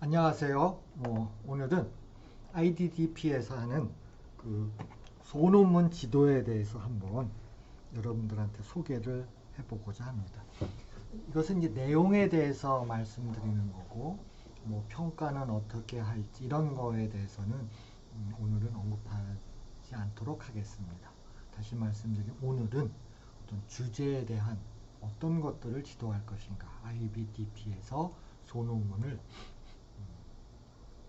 안녕하세요. 오늘은 IDDP에서 하는 소논문 지도에 대해서 한번 여러분들한테 소개를 해보고자 합니다. 이것은 이제 내용에 대해서 말씀드리는 거고, 평가는 어떻게 할지 이런 거에 대해서는 오늘은 언급하지 않도록 하겠습니다. 다시 말씀드리면 오늘은 어떤 주제에 대한 어떤 것들을 지도할 것인가, IBDP에서 소논문을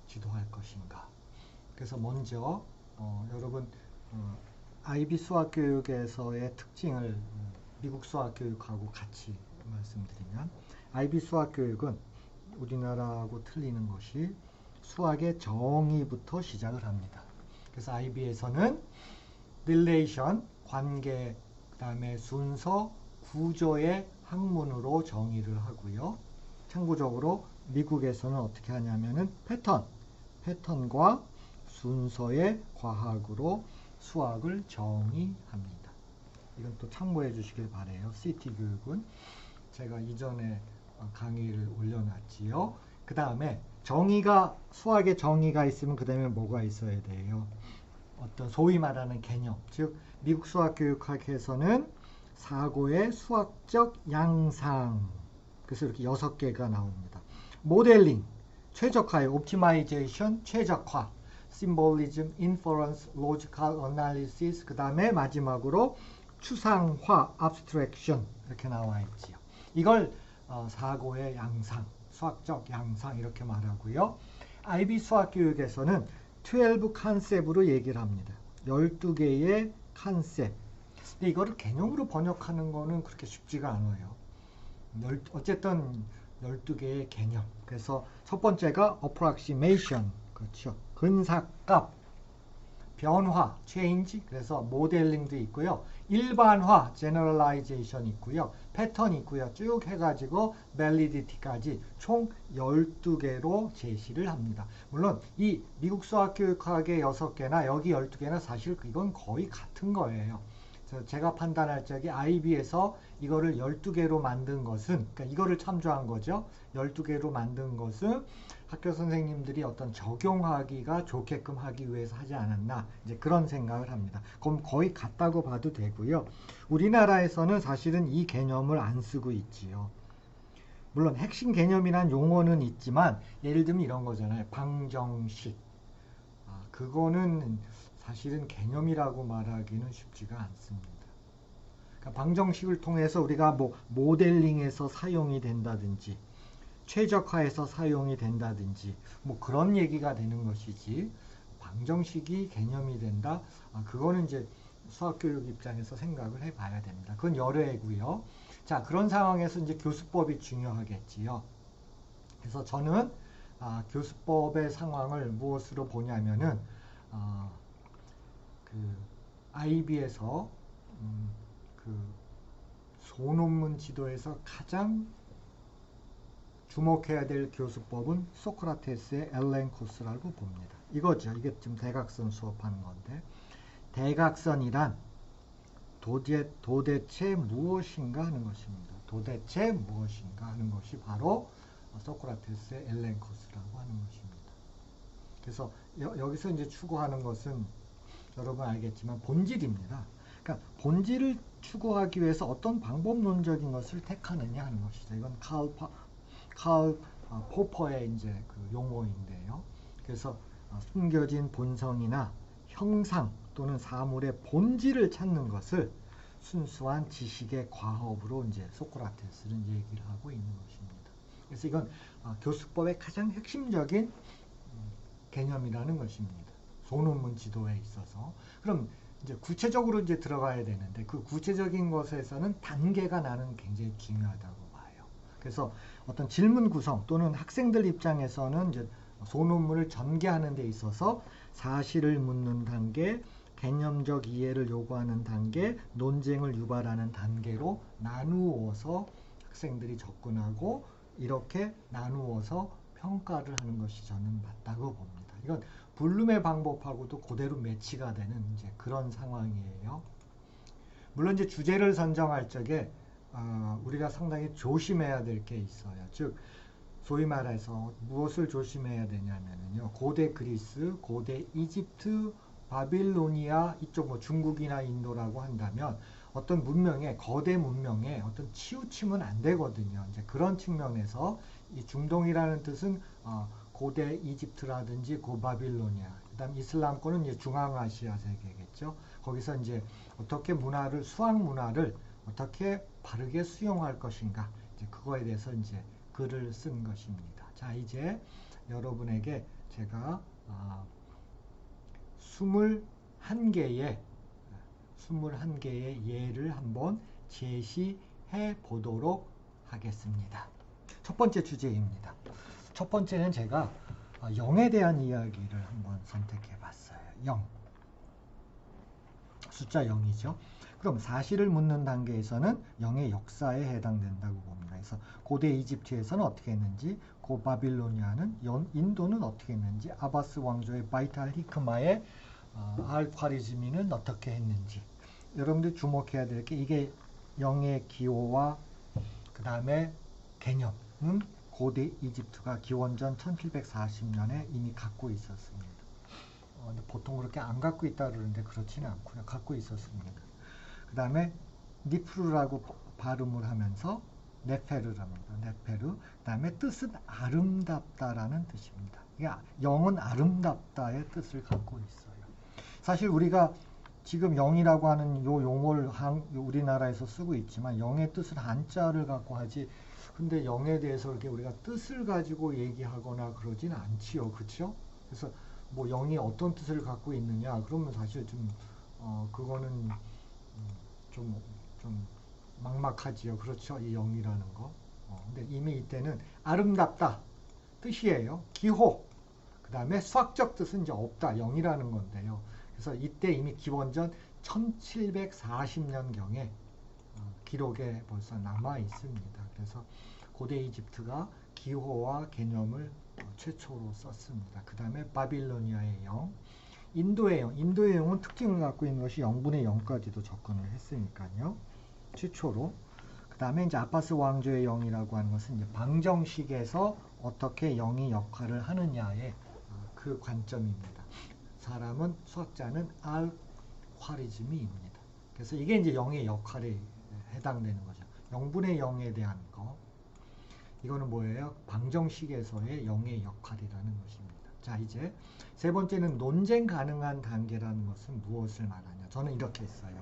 지도할 것인가. 그래서 먼저 여러분 IB 수학교육에서의 특징을 미국 수학교육하고 같이 말씀드리면, IB 수학교육은 우리나라하고 틀리는 것이 수학의 정의부터 시작을 합니다. 그래서 IB에서는 relation, 관계, 그 다음에 순서, 구조의 학문으로 정의를 하고요. 참고적으로 미국에서는 어떻게 하냐면은 패턴과 순서의 과학으로 수학을 정의합니다. 이건 또 참고해 주시길 바래요. CT 교육은 제가 이전에 강의를 올려놨지요. 그 다음에 수학의 정의가 있으면 그 다음에 뭐가 있어야 돼요? 어떤 소위 말하는 개념, 즉 미국 수학교육학에서는 사고의 수학적 양상, 그래서 이렇게 6개가 나옵니다. 모델링, 최적화의 옵티마이제이션, 최적화, 심볼리즘, 인퍼런스, 로지컬 어널리시스, 그 다음에 마지막으로 추상화, abstraction 이렇게 나와 있지요. 이걸 사고의 양상, 수학적 양상 이렇게 말하고요. IB 수학교육에서는 12 컨셉으로 얘기를 합니다. 12개의 컨셉. 근데 이거를 개념으로 번역하는 거는 그렇게 쉽지가 않아요. 어쨌든 12개의 개념. 그래서 첫 번째가 approximation, 그렇죠. 근사값, 변화, change, 그래서 모델링도 있고요. 일반화, generalization 있고요. 패턴 있고요. 쭉 해가지고 validity까지 총 12개로 제시를 합니다. 물론 이 미국 수학교육학의 6개나 여기 12개나 사실 이건 거의 같은 거예요. 제가 판단할 적에 IB에서 이거를 12개로 만든 것은, 그러니까 이거를 참조한 거죠. 12개로 만든 것은 학교 선생님들이 어떤 적용하기가 좋게끔 하기 위해서 하지 않았나, 이제 그런 생각을 합니다. 그럼 거의 같다고 봐도 되고요. 우리나라에서는 사실은 이 개념을 안 쓰고 있지요. 물론 핵심 개념이란 용어는 있지만, 예를 들면 이런 거잖아요. 방정식. 그거는 사실은 개념이라고 말하기는 쉽지가 않습니다. 그러니까 방정식을 통해서 우리가 모델링에서 사용이 된다든지 최적화해서 사용이 된다든지 그런 얘기가 되는 것이지, 방정식이 개념이 된다? 그거는 이제 수학교육 입장에서 생각을 해봐야 됩니다. 그건 여러 해고요. 자, 그런 상황에서 이제 교수법이 중요하겠지요. 그래서 저는 교수법의 상황을 무엇으로 보냐면은 IB에서 소논문 지도에서 가장 주목해야 될 교수법은 소크라테스의 엘렌 코스라고 봅니다. 이거죠. 이게 지금 대각선 수업하는 건데, 대각선이란 도대체 무엇인가 하는 것입니다. 도대체 무엇인가 하는 것이 바로 소크라테스의 엘렌 코스라고 하는 것입니다. 그래서 여기서 이제 추구하는 것은 여러분 알겠지만 본질입니다. 그러니까 본질을 추구하기 위해서 어떤 방법론적인 것을 택하느냐 하는 것이죠. 이건 칼 포퍼의 이제 용어인데요. 그래서 숨겨진 본성이나 형상 또는 사물의 본질을 찾는 것을 순수한 지식의 과업으로 이제 소크라테스는 얘기를 하고 있는 것입니다. 그래서 이건 교수법의 가장 핵심적인 개념이라는 것입니다. 소논문 지도에 있어서. 그럼 이제 구체적으로 이제 들어가야 되는데, 그 구체적인 것에서는 단계가 나는 굉장히 중요하다고 봐요. 그래서 어떤 질문 구성 또는 학생들 입장에서는 이제 소논문을 전개하는 데 있어서 사실을 묻는 단계, 개념적 이해를 요구하는 단계, 논쟁을 유발하는 단계로 나누어서 학생들이 접근하고, 이렇게 나누어서 평가를 하는 것이 저는 맞다고 봅니다. 이건 블룸의 방법하고도 그대로 매치가 되는 이제 그런 상황이에요. 물론 이제 주제를 선정할 적에 우리가 상당히 조심해야 될 게 있어요. 즉 소위 말해서 무엇을 조심해야 되냐면요. 고대 그리스, 고대 이집트, 바빌로니아 이쪽 뭐 중국이나 인도라고 한다면 어떤 문명의 거대 문명에 어떤 치우치면 안 되거든요. 이제 그런 측면에서 이 중동이라는 뜻은 고대 이집트라든지 고바빌로니아, 그다음 이슬람권은 이제 중앙아시아 세계겠죠. 거기서 이제 어떻게 문화를 수학 문화를 어떻게 바르게 수용할 것인가, 이제 그거에 대해서 이제 글을 쓴 것입니다. 자, 이제 여러분에게 제가 21개의 예를 한번 제시해 보도록 하겠습니다. 첫 번째 주제입니다. 첫 번째는 제가 0에 대한 이야기를 한번 선택해 봤어요. 0. 숫자 0이죠. 그럼 사실을 묻는 단계에서는 0의 역사에 해당된다고 봅니다. 그래서 고대 이집트에서는 어떻게 했는지, 고바빌로니아는, 인도는 어떻게 했는지, 아바스 왕조의 바이트 알 히크마의 알콰리즈미는 어떻게 했는지, 여러분들 주목해야 될 게 이게 0의 기호와 그 다음에 개념은 고대 이집트가 기원전 1740년에 이미 갖고 있었습니다. 보통 그렇게 안 갖고 있다 그러는데 그렇지는 않고요. 갖고 있었습니다. 그 다음에 니프루라고 발음을 하면서 네페르랍니다. 네페르. 그 다음에 뜻은 아름답다라는 뜻입니다. 이게 0은 아름답다의 뜻을 갖고 있어요. 사실 우리가 지금 0이라고 하는 요 용어를 우리나라에서 쓰고 있지만 0의 뜻은 한자를 갖고 하지, 근데 0에 대해서 이렇게 우리가 뜻을 가지고 얘기하거나 그러진 않지요. 그렇죠? 그래서 뭐 0이 어떤 뜻을 갖고 있느냐 그러면 사실 좀 그거는 좀 막막하지요. 그렇죠? 이 0이라는 거. 근데 이미 이때는 아름답다 뜻이에요. 기호. 그 다음에 수학적 뜻은 이제 없다. 0이라는 건데요. 그래서 이때 이미 기원전 1740년경에 기록에 벌써 남아 있습니다. 그래서 고대 이집트가 기호와 개념을 최초로 썼습니다. 그 다음에 바빌로니아의 0, 인도의 0. 인도의 0은 특징을 갖고 있는 것이 0분의 0까지도 접근을 했으니까요. 최초로. 그 다음에 이제 아바스 왕조의 0이라고 하는 것은 이제 방정식에서 어떻게 0이 역할을 하느냐의 그 관점입니다. 사람은, 수학자는 알콰리즈미입니다. 그래서 이게 이제 0의 역할에 해당되는 거죠. 0분의 0에 대한 거. 이거는 뭐예요? 방정식에서의 0의 역할이라는 것입니다. 자, 이제 세 번째는 논쟁 가능한 단계라는 것은 무엇을 말하냐. 저는 이렇게 했어요.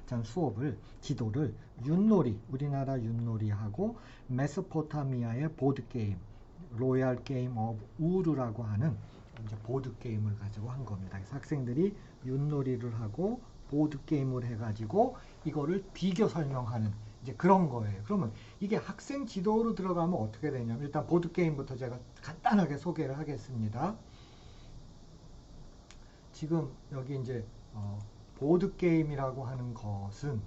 전 수업을, 지도를 윷놀이, 우리나라 윷놀이하고 메소포타미아의 보드게임, 로얄 게임 오브 우르라고 하는 이제 보드게임을 가지고 한 겁니다. 그래서 학생들이 윷놀이를 하고 보드게임을 해가지고 이거를 비교 설명하는 이제 그런 거예요. 그러면 이게 학생 지도로 들어가면 어떻게 되냐면, 일단 보드게임부터 제가 간단하게 소개를 하겠습니다. 지금 여기 이제 보드게임이라고 하는 것은,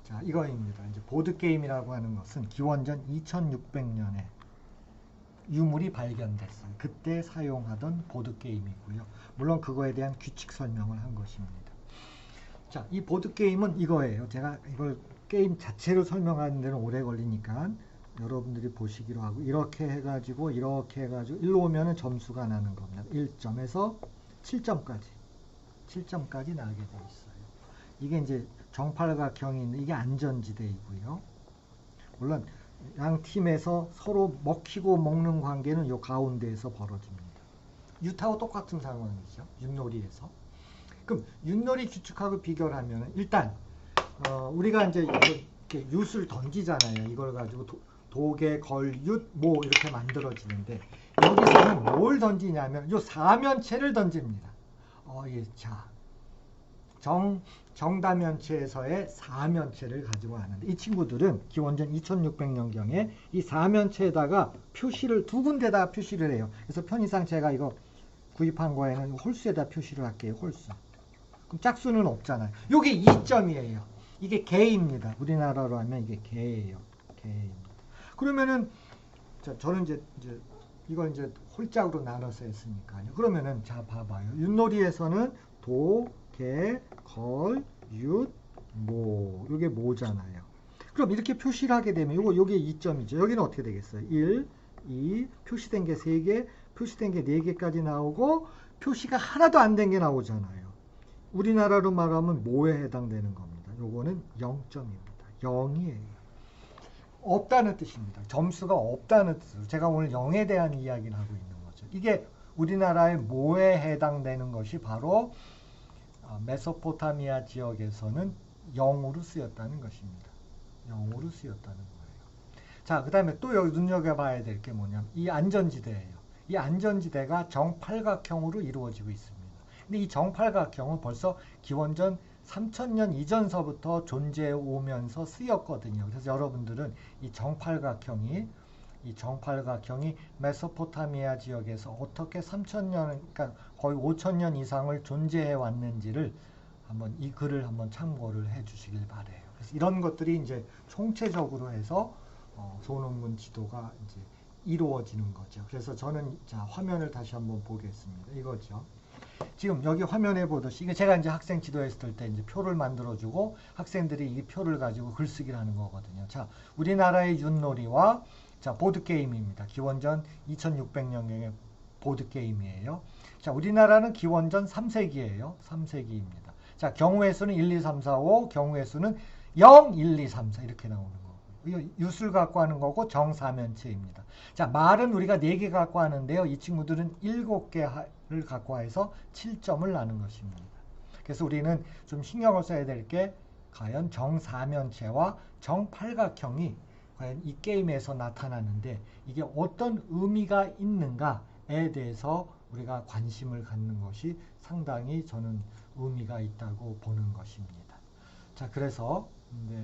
자, 이거입니다. 이제 보드게임이라고 하는 것은 기원전 2600년에 유물이 발견됐어요. 그때 사용하던 보드게임이고요. 물론 그거에 대한 규칙 설명을 한 것입니다. 자, 이 보드게임은 이거예요. 제가 이걸 게임 자체를 설명하는 데는 오래 걸리니까 여러분들이 보시기로 하고, 이렇게 해가지고 일로 오면은 점수가 나는 겁니다. 1점에서 7점까지 나게 돼 있어요. 이게 이제 정팔각형이 있는, 이게 안전지대이고요. 물론 양 팀에서 서로 먹히고 먹는 관계는 요 가운데에서 벌어집니다. 윷하고 똑같은 상황이죠. 윷놀이에서. 그럼 윷놀이 규칙하고 비교를 하면 일단 우리가 이제 이렇게 윷을 던지잖아요. 이걸 가지고 도개, 걸, 윷, 모 이렇게 만들어지는데, 여기서는 뭘 던지냐면 요 사면체를 던집니다. 예, 자, 정다면체에서의 사면체를 가지고 하는데, 이 친구들은 기원전 2600년경에 이 사면체에다가 표시를 두 군데다 표시를 해요. 그래서 편의상 제가 이거 구입한 거에는 홀수에다 표시를 할게요. 홀수. 그럼 짝수는 없잖아요. 요게 2점이에요. 이게 개입니다. 우리나라로 하면 이게 개예요. 개입니다. 그러면은 저는 이제 이걸 이제 홀짝으로 나눠서 했으니까요. 그러면은 자, 봐봐요. 윷놀이에서는 도, 개, 걸, 윷, 모. 이게 모잖아요. 그럼 이렇게 표시를 하게 되면 요게 2점이죠. 여기는 어떻게 되겠어요? 1, 2, 표시된 게 3개, 표시된 게 4개까지 나오고 표시가 하나도 안 된 게 나오잖아요. 우리나라로 말하면 뭐에 해당되는 겁니다. 요거는 0점입니다. 0이에요. 없다는 뜻입니다. 점수가 없다는 뜻으로 제가 오늘 0에 대한 이야기를 하고 있는 거죠. 이게 우리나라의 뭐에 해당되는 것이 바로 메소포타미아 지역에서는 0으로 쓰였다는 것입니다. 0으로 쓰였다는 거예요. 자, 그 다음에 또 여기 눈여겨봐야 될 게 뭐냐면 이 안전지대예요. 이 안전지대가 정팔각형으로 이루어지고 있습니다. 근데 이 정팔각형은 벌써 기원전 3000년 이전서부터 존재해 오면서 쓰였거든요. 그래서 여러분들은 이 정팔각형이 메소포타미아 지역에서 어떻게 3000년, 그러니까 거의 5000년 이상을 존재해 왔는지를 한번 이 글을 한번 참고를 해 주시길 바래요. 그래서 이런 것들이 이제 총체적으로 해서 소논문 지도가 이제 이루어지는 거죠. 그래서 저는 자, 화면을 다시 한번 보겠습니다. 이거죠. 지금 여기 화면에 보듯이 이게 제가 이제 학생 지도했을 때 이제 표를 만들어주고 학생들이 이 표를 가지고 글쓰기를 하는 거거든요. 자, 우리나라의 윷놀이와 자, 보드게임입니다. 기원전 2600년경의 보드게임이에요. 자, 우리나라는 기원전 3세기예요. 3세기입니다. 자, 경우의 수는 1, 2, 3, 4, 5, 경우의 수는 0, 1, 2, 3, 4 이렇게 나오는 거고요. 이거 윷을 갖고 하는 거고 정사면체입니다. 자, 말은 우리가 4개 갖고 하는데요. 이 친구들은 7개를 갖고 해서 7점을 나눈 것입니다. 그래서 우리는 좀 신경을 써야 될 게 과연 정사면체와 정팔각형이 과연 이 게임에서 나타나는데 이게 어떤 의미가 있는가에 대해서 우리가 관심을 갖는 것이 상당히 저는 의미가 있다고 보는 것입니다. 자, 그래서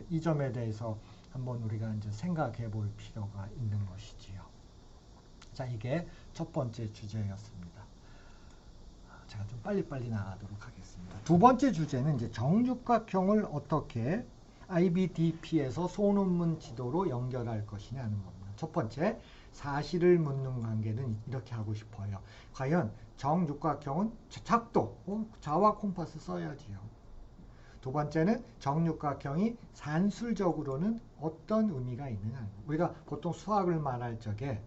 이 점에 대해서 한번 우리가 이제 생각해 볼 필요가 있는 것이지요. 자, 이게 첫 번째 주제였습니다. 제가 좀 빨리빨리 나가도록 하겠습니다. 두 번째 주제는 이제 정육각형을 어떻게 IBDP에서 소논문 지도로 연결할 것이냐는 겁니다. 첫 번째, 사실을 묻는 관계는 이렇게 하고 싶어요. 과연 정육각형은 작도, 자와 콤파스 써야지요. 두 번째는 정육각형이 산술적으로는 어떤 의미가 있느냐. 우리가 보통 수학을 말할 적에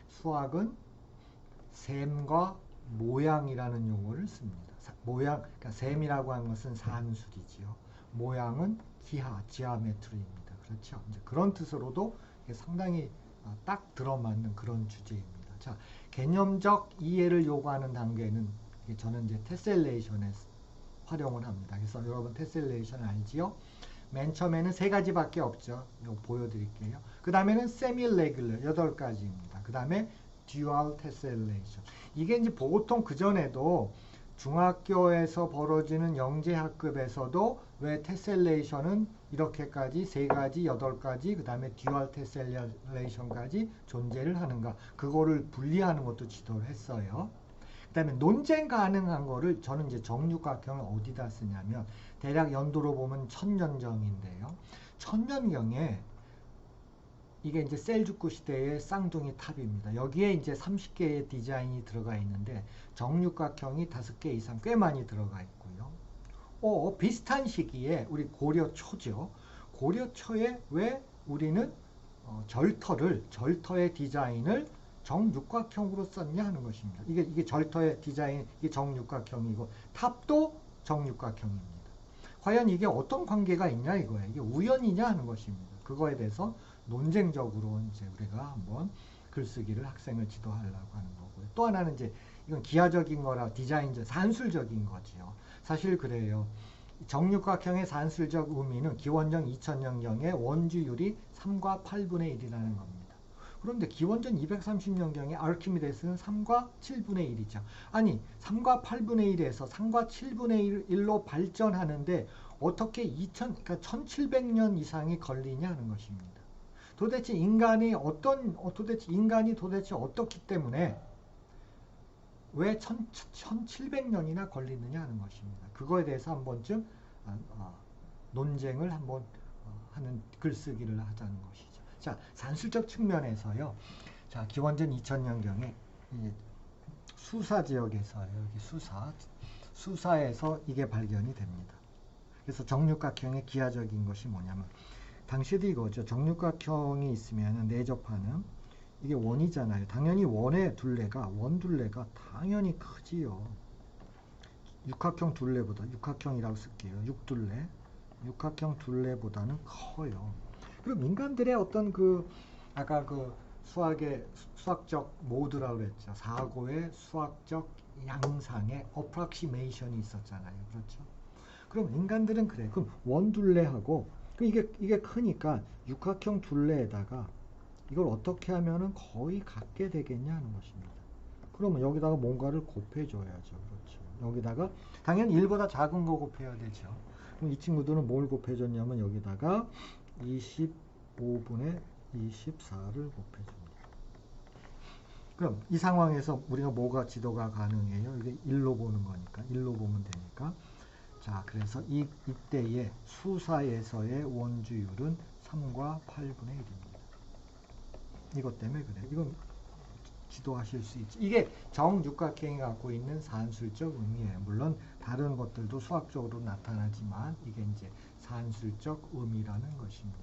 수학은 셈과 모양이라는 용어를 씁니다. 모양, 그러니까 셈이라고 하는 것은 산술이지요. 모양은 기하, 지하메트리입니다. 그렇죠? 이제 그런 뜻으로도 상당히 딱 들어맞는 그런 주제입니다. 자, 개념적 이해를 요구하는 단계는 저는 이제 테셀레이션에 활용을 합니다. 그래서 여러분 테셀레이션 알지요? 맨 처음에는 3가지밖에 없죠. 이거 보여드릴게요. 그 다음에는 세미레귤러 8가지입니다. 그 다음에 듀얼 테셀레이션. 이게 이제 보통 그 전에도 중학교에서 벌어지는 영재학급에서도 왜 테셀레이션은 이렇게까지 3가지, 8가지, 그 다음에 듀얼 테셀레이션까지 존재를 하는가. 그거를 분리하는 것도 지도를 했어요. 그 다음에 논쟁 가능한 거를 저는 이제 정육각형을 어디다 쓰냐면 대략 연도로 보면 천년경인데요. 천년경에 이게 이제 셀주크 시대의 쌍둥이 탑입니다. 여기에 이제 30개의 디자인이 들어가 있는데 정육각형이 5개 이상 꽤 많이 들어가 있고요. 비슷한 시기에 우리 고려 초죠. 고려 초에 왜 우리는 절터의 디자인을 정육각형으로 썼냐 하는 것입니다. 이게 절터의 디자인, 이게 정육각형이고 탑도 정육각형입니다. 과연 이게 어떤 관계가 있냐 이거예요. 이게 우연이냐 하는 것입니다. 그거에 대해서 논쟁적으로 이제 우리가 한번 글쓰기를 학생을 지도하려고 하는 거고요. 또 하나는 이제 이건 기하적인 거라 디자인적, 산술적인 거지요. 사실 그래요. 정육각형의 산술적 의미는 기원전 2000년경에 원주율이 3과 8분의 1이라는 겁니다. 그런데 기원전 230년경에 아르키미데스는 3과 7분의 1이죠. 아니 3과 8분의 1에서 3과 7분의 1로 발전하는데 어떻게 그러니까 1700년 이상이 걸리냐 하는 것입니다. 도대체 인간이 도대체 어떻기 때문에 왜 1700년이나 걸리느냐 하는 것입니다. 그거에 대해서 한 번쯤 논쟁을 한번 하는 글쓰기를 하자는 것이죠. 자, 산술적 측면에서요. 자, 기원전 2000년경에 수사 지역에서요. 여기 수사에서 이게 발견이 됩니다. 그래서 정육각형의 기하적인 것이 뭐냐면 당시도 이거죠. 정육각형이 있으면 내접하는 이게 원이잖아요. 당연히 원의 둘레가 원둘레가 당연히 크지요. 육각형 둘레보다 육각형이라고 쓸게요. 육둘레. 육각형 둘레보다는 커요. 그럼 인간들의 어떤 그 아까 그 수학적 모드라고 그랬죠. 사고의 수학적 양상의 어프락시메이션이 있었잖아요. 그렇죠? 그럼 인간들은 그래. 그럼 원둘레하고 이게 크니까 육각형 둘레에다가 이걸 어떻게 하면은 거의 같게 되겠냐는 것입니다. 그러면 여기다가 뭔가를 곱해줘야죠. 그렇죠. 여기다가 당연히 1보다 작은 거 곱해야 되죠. 그럼 이 친구들은 뭘 곱해줬냐면 여기다가 25분의 24를 곱해줍니다. 그럼 이 상황에서 우리가 뭐가 지도가 가능해요? 이게 1로 보는 거니까 1로 보면 되니까 자, 그래서 이때의 수사에서의 원주율은 3과 8분의 1입니다. 이것 때문에 그래. 이건 지도하실 수 있지. 이게 정육각형이 갖고 있는 산술적 의미예요. 물론 다른 것들도 수학적으로 나타나지만 이게 이제 산술적 의미라는 것입니다.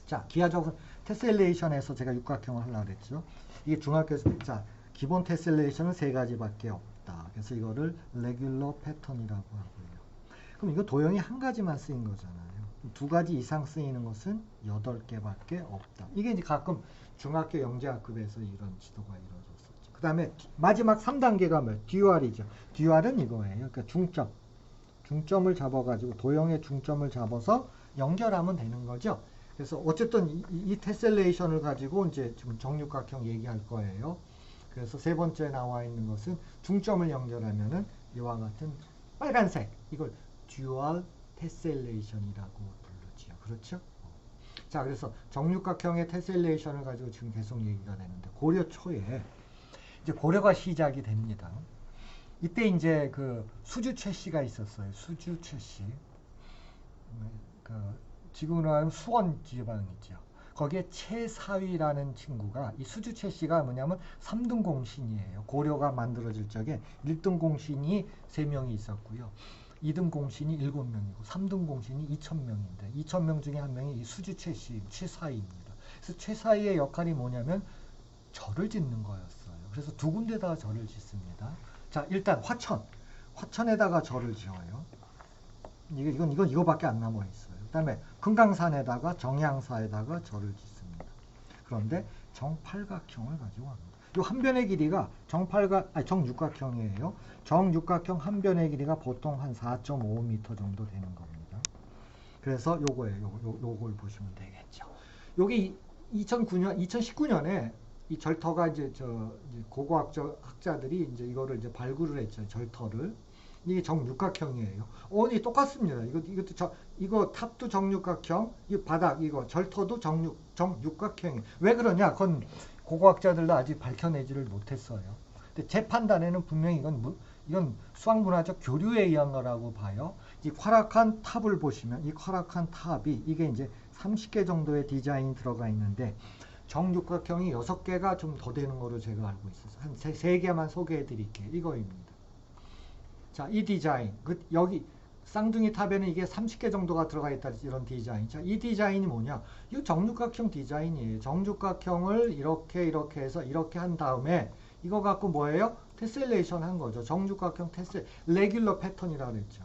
자, 기하적 테셀레이션에서 제가 육각형을 하려고 그랬죠. 이게 중학교에서 자, 기본 테셀레이션은 3가지밖에 없다. 그래서 이거를 레귤러 패턴이라고 하고요. 그럼 이거 도형이 한 가지만 쓰인 거잖아요. 2가지 이상 쓰이는 것은 8개밖에 없다. 이게 이제 가끔 중학교 영재학급에서 이런 지도가 이루어졌었죠. 그 다음에 마지막 3단계가 뭐예요? 듀얼이죠. 듀얼은 이거예요. 그러니까 중점을 잡아가지고 도형의 중점을 잡아서 연결하면 되는 거죠. 그래서 어쨌든 이 테셀레이션을 가지고 이제 지금 정육각형 얘기할 거예요. 그래서 3번째 나와 있는 것은 중점을 연결하면은 이와 같은 빨간색 이걸 듀얼 테셀레이션이라고 부르지요. 그렇죠? 자, 그래서 정육각형의 테셀레이션을 가지고 지금 계속 얘기가 되는데 고려 초에 이제 고려가 시작이 됩니다. 이때 이제 그 수주 최씨가 있었어요. 수주 최씨. 지금으로 하면 수원 지방이죠. 거기에 최사위라는 친구가 이 수주 최씨가 뭐냐면 3등 공신이에요. 고려가 만들어질 적에 1등 공신이 3명이 있었고요. 2등 공신이 7명이고 3등 공신이 2,000명인데 2,000명 중에 한 명이 이 수주 최씨, 최사위입니다. 그래서 최사위의 역할이 뭐냐면 절을 짓는 거였어요. 그래서 2군데다가 절을 짓습니다. 자, 일단 화천에다가 절을 지어요. 이거밖에 안 남아 있어요. 그다음에 금강산에다가 정양사에다가 절을 짓습니다. 그런데 정팔각형을 가지고 합니다. 이 한 변의 길이가 정육각형이에요. 정육각형 한 변의 길이가 보통 한 4.5m 정도 되는 겁니다. 그래서 요걸 보시면 되겠죠. 여기 2019년에 이 절터가 이제 고고학적 학자들이 이제 이거를 이제 발굴을 했죠. 절터를. 이게 정육각형이에요. 이 똑같습니다. 이거 탑도 정육각형, 이 바닥 이거 절터도 정육각형이에요. 왜 그러냐? 그건 고고학자들도 아직 밝혀내지를 못했어요. 근데 제 판단에는 분명히 이건 수학문화적 교류에 의한 거라고 봐요. 이 활악한 탑을 보시면 이 활악한 탑이 이게 이제 30개 정도의 디자인이 들어가 있는데 정육각형이 6개가 좀 더 되는 거로 제가 알고 있어서 한 3개만 소개해 드릴게요. 이거입니다. 자, 이 디자인. 여기 쌍둥이 탑에는 이게 30개 정도가 들어가 있다. 이런 디자인. 자, 이 디자인이 뭐냐? 이거 정육각형 디자인이에요. 정육각형을 이렇게 해서 이렇게 한 다음에 이거 갖고 뭐예요? 테셀레이션 한 거죠. 정육각형 레귤러 패턴이라고 그랬죠.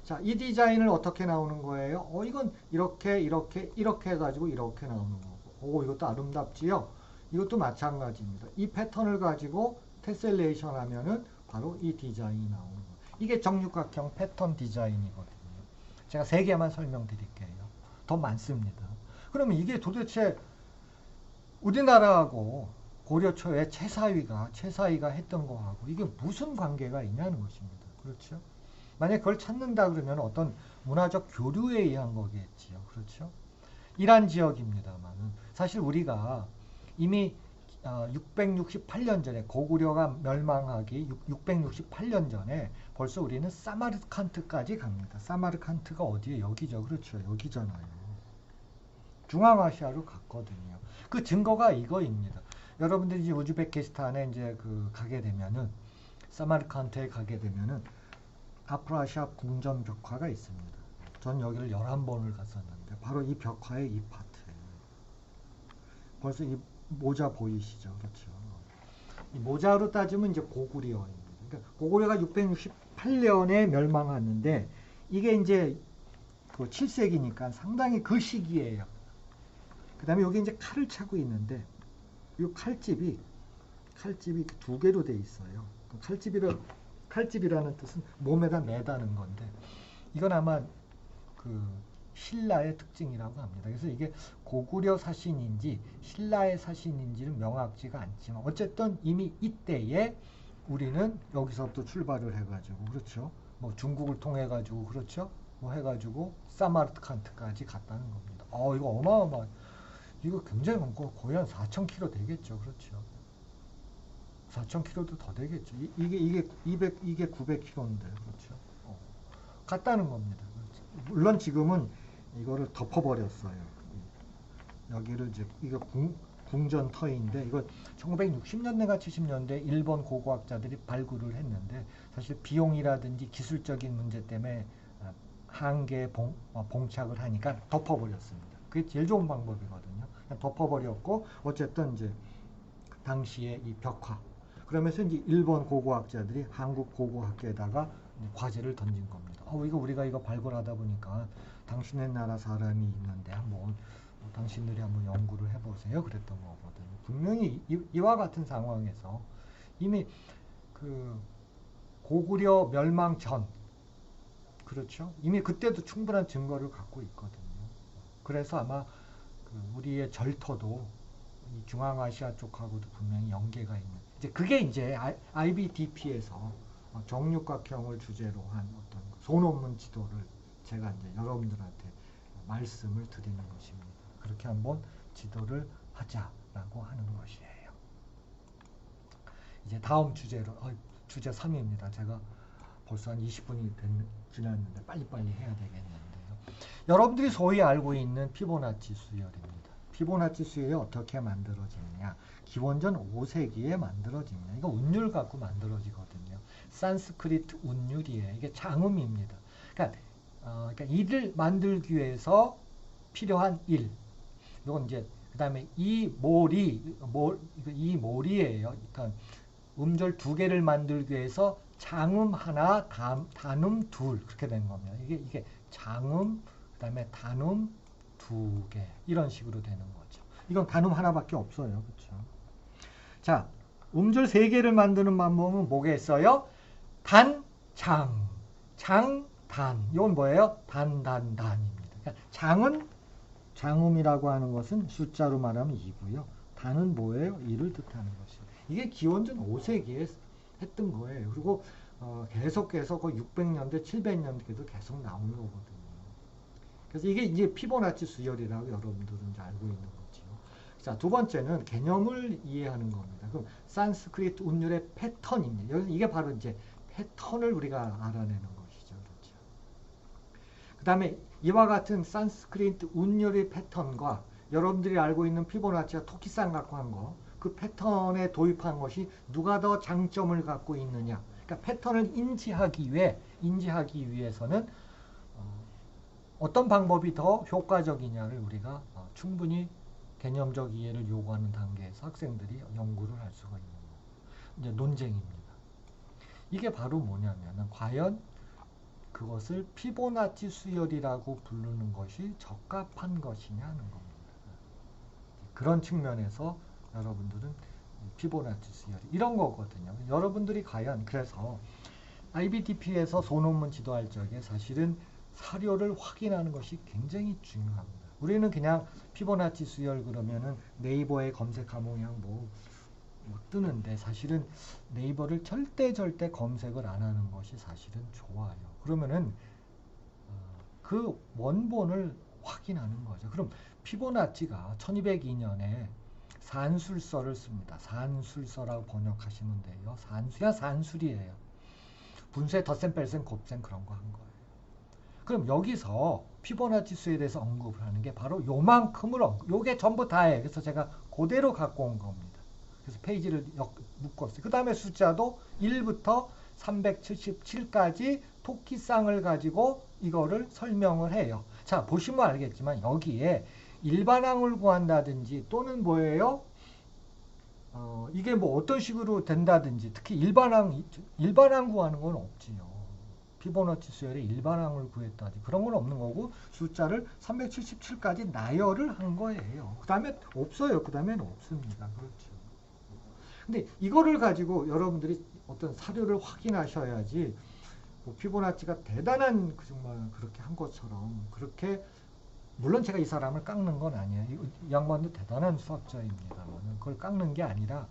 자, 이 디자인을 어떻게 나오는 거예요? 이건 이렇게 해가지고 이렇게 나오는 거고. 이것도 아름답지요? 이것도 마찬가지입니다. 이 패턴을 가지고 테셀레이션 하면은 바로 이 디자인이 나오는 거예요. 이게 정육각형 패턴 디자인이거든요. 제가 3개만 설명드릴게요. 더 많습니다. 그러면 이게 도대체 우리나라하고 고려 초에 최사위가 했던 거하고 이게 무슨 관계가 있냐는 것입니다. 그렇죠? 만약 그걸 찾는다 그러면 어떤 문화적 교류에 의한 거겠지요. 그렇죠? 이란 지역입니다만은 사실 우리가 이미 668년 전에 고구려가 멸망하기 668년 전에 벌써 우리는 사마르칸트까지 갑니다. 사마르칸트가 어디에? 여기죠. 그렇죠. 여기잖아요. 중앙아시아로 갔거든요. 그 증거가 이거입니다. 여러분들이 이제 우즈베키스탄에 이제 가게 되면은 사마르칸트에 가게 되면은 아프라시아 궁전 벽화가 있습니다. 전 여기를 11번을 갔었는데 바로 이 벽화의 이 파트예요. 벌써 이 모자 보이시죠? 그렇죠. 이 모자로 따지면 이제 고구려입니다. 그러니까 고구려가 668년에 멸망하는데 이게 이제 그 7세기니까 상당히 그 시기예요. 그 다음에 여기 이제 칼을 차고 있는데 이 칼집이 두 개로 돼 있어요. 칼집이라는 뜻은 몸에다 매다는 건데 이건 아마 그 신라의 특징이라고 합니다. 그래서 이게 고구려 사신인지 신라의 사신인지는 명확지가 않지만 어쨌든 이미 이때에 우리는 여기서부터 출발을 해가지고 그렇죠. 뭐 중국을 통해 가지고 그렇죠. 뭐 해가지고 사마르칸트까지 갔다는 겁니다. 이거 어마어마. 이거 굉장히 많고 거의 한 4,000km 되겠죠. 그렇죠. 4,000km도 더 되겠죠. 이게 900km인데 그렇죠. 갔다는 겁니다. 그렇죠. 물론 지금은 이거를 덮어버렸어요. 여기를 이제 이거 궁전터인데 이거 1960년대가 70년대 일본 고고학자들이 발굴을 했는데 사실 비용이라든지 기술적인 문제 때문에 한계에 봉착을 하니까 덮어버렸습니다. 그게 제일 좋은 방법이거든요. 그냥 덮어버렸고 어쨌든 이제 그 당시에 이 벽화 그러면서 이제 일본 고고학자들이 한국 고고학계에다가 과제를 던진 겁니다. 이거 우리가 이거 발굴하다 보니까 당신네 나라 사람이 있는데 한번 당신들이 한번 연구를 해보세요. 그랬던 거거든요. 분명히 이와 같은 상황에서 이미 그 고구려 멸망 전 그렇죠. 이미 그때도 충분한 증거를 갖고 있거든요. 그래서 아마 그 우리의 절터도 이 중앙아시아 쪽하고도 분명히 연계가 있는. 이제 그게 이제 IBDP에서 정육각형을 주제로 한 어떤 소논문 지도를 제가 이제 여러분들한테 말씀을 드리는 것입니다. 그렇게 한번 지도를 하자라고 하는 것이에요. 이제 다음 주제로 주제 3입니다. 제가 벌써 한 20분이 지났는데 빨리빨리 해야 되겠는데요. 여러분들이 소위 알고 있는 피보나치 수열입니다. 피보나치 수열이 어떻게 만들어지느냐. 기원전 5세기에 만들어집니다. 이거 운율 갖고 만들어지거든요. 산스크리트 운율이에요. 이게 장음입니다. 그러니까 일을 만들기 위해서 필요한 일. 이건 이제 그 다음에 이 모리예요. 그러니까 음절 2개를 만들기 위해서 장음 하나, 단음 둘 그렇게 된 겁니다. 이게 장음, 그 다음에 단음 2개 이런 식으로 되는 거죠. 이건 단음 하나밖에 없어요. 그렇죠? 자, 음절 3개를 만드는 방법은 뭐겠어요? 단, 장, 단. 이건 뭐예요? 단입니다. 그러니까 장은 장음이라고 하는 것은 숫자로 말하면 2고요. 단은 뭐예요? 1을 뜻하는 것이에요. 이게 기원전 5세기에 했던 거예요. 그리고 계속해서 거의 600년대, 700년대도 계속 나오는 거거든요. 그래서 이게 이제 피보나치 수열이라고 여러분들은 이제 알고 있는 거죠. 자, 두 번째는 개념을 이해하는 겁니다. 그럼 산스크리트 운율의 패턴입니다. 이게 바로 이제 패턴을 우리가 알아내는 것이죠. 그렇죠. 그 다음에 이와 같은 산스크리트 운율의 패턴과 여러분들이 알고 있는 피보나치와 토끼쌍 갖고 한 거, 그 패턴에 도입한 것이 누가 더 장점을 갖고 있느냐. 그러니까 패턴을 인지하기 위해서는 어떤 방법이 더 효과적이냐를 우리가 충분히 개념적 이해를 요구하는 단계에서 학생들이 연구를 할 수가 있는 거예요. 이제 논쟁입니다. 이게 바로 뭐냐면 과연 그것을 피보나치 수열이라고 부르는 것이 적합한 것이냐 하는 겁니다. 그런 측면에서 여러분들은 피보나치 수열 이런 거거든요. 여러분들이 과연 그래서 IBDP에서 소논문 지도할 적에 사실은 사료를 확인하는 것이 굉장히 중요합니다. 우리는 그냥 피보나치 수열 그러면은 네이버에 검색하면 그냥 뭐 뜨는데 사실은 네이버를 절대 검색을 안 하는 것이 사실은 좋아요. 그러면은 그 원본을 확인하는 거죠. 그럼 피보나치가 1202년에 산술서를 씁니다. 산술서라고 번역하시면 돼요. 산수야 산술이에요. 분수에 덧셈, 뺄셈, 곱셈 그런 거 한 거예요. 그럼 여기서 피보나치 수에 대해서 언급을 하는 게 바로 요만큼을 요게 전부 다예요. 그래서 제가 그대로 갖고 온 겁니다. 그래서 페이지를 묶었어요. 그 다음에 숫자도 1부터 377까지 토끼쌍을 가지고 이거를 설명을 해요. 자, 보시면 알겠지만 여기에 일반항을 구한다든지 또는 뭐예요? 이게 뭐 어떤 식으로 된다든지 특히 일반항 구하는 건 없지요. 피보나치 수열의 일반항을 구했다든지 그런 건 없는 거고 숫자를 377까지 나열을 한 거예요. 그 다음에 없어요. 그 다음에는 없습니다. 그렇죠. 근데 이거를 가지고 여러분들이 어떤 사료를 확인하셔야지 뭐 피보나치가 대단한 정말 그렇게 한 것처럼 그렇게 물론 제가 이 사람을 깎는 건 아니에요. 이 양반도 대단한 수학자입니다만 그걸 깎는 게 아니라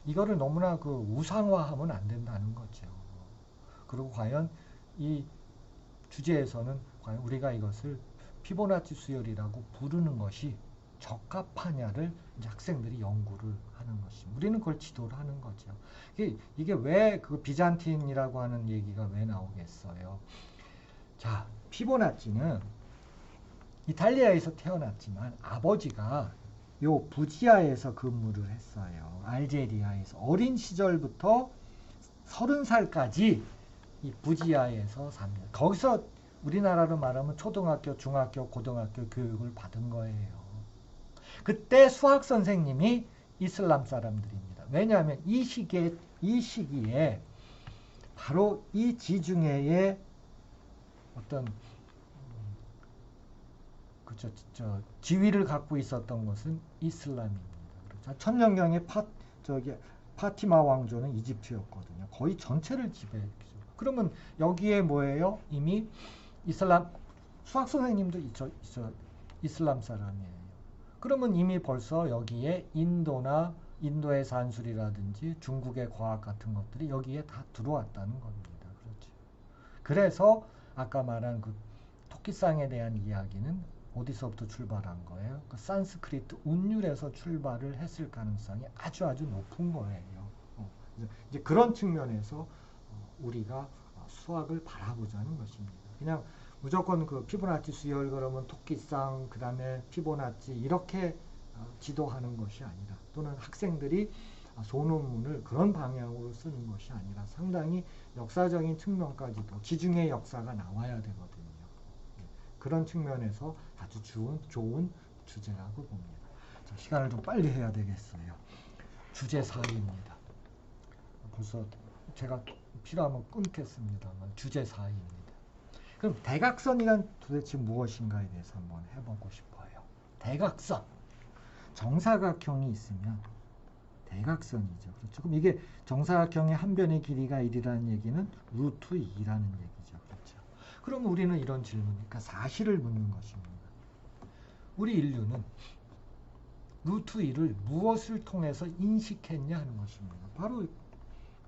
이거를 너무나 그 우상화하면 안 된다는 거죠. 그리고 과연 이 주제에서는 과연 우리가 이것을 피보나치 수열이라고 부르는 것이 적합하냐를 이제 학생들이 연구를 하는 것입니다. 우리는 그걸 지도를 하는 거죠. 이게 왜 그 비잔틴이라고 하는 얘기가 왜 나오겠어요? 자, 피보나치는 이탈리아에서 태어났지만 아버지가 요 부지아에서 근무를 했어요. 알제리아에서 어린 시절부터 30살까지 이 부지아에서 삽니다. 거기서 우리나라로 말하면 초등학교, 중학교, 고등학교 교육을 받은 거예요. 그때 수학 선생님이 이슬람 사람들입니다. 왜냐하면 이 시기에 바로 이 지중해에 어떤 지위를 갖고 있었던 것은 이슬람입니다. 그렇죠? 천년경에 파티마 왕조는 이집트였거든요. 거의 전체를 지배했죠. 그러면 여기에 뭐예요? 이미 이슬람 수학 선생님도 이슬람 사람이에요. 그러면 이미 벌써 여기에 인도의 산술이라든지 중국의 과학 같은 것들이 여기에 다 들어왔다는 겁니다. 그렇죠. 그래서 아까 말한 그 토끼상에 대한 이야기는 어디서부터 출발한 거예요? 그 산스크리트 운율에서 출발을 했을 가능성이 아주 높은 거예요. 이제 그런 측면에서 우리가 수학을 바라보자는 것입니다. 그냥 무조건 그 피보나치 수열 그러면 토끼상 그 다음에 피보나치 이렇게 지도하는 것이 아니라 또는 학생들이 소논문을 그런 방향으로 쓰는 것이 아니라 상당히 역사적인 측면까지도 지중해 역사가 나와야 되거든요. 그런 측면에서 아주 좋은 주제라고 봅니다. 자, 시간을 좀 빨리 해야 되겠어요. 주제 4입니다. 벌써 제가 필요하면 끊겠습니다만 주제 4입니다. 그럼 대각선이란 도대체 무엇인가에 대해서 한번 해보고 싶어요. 대각선. 정사각형이 있으면 대각선이죠. 그렇죠? 그럼 이게 정사각형의 한 변의 길이가 1이라는 얘기는 루트 2라는 얘기죠. 그렇죠? 그럼 우리는 이런 질문, 그러니까 사실을 묻는 것입니다. 우리 인류는 루트 2를 무엇을 통해서 인식했냐 하는 것입니다. 바로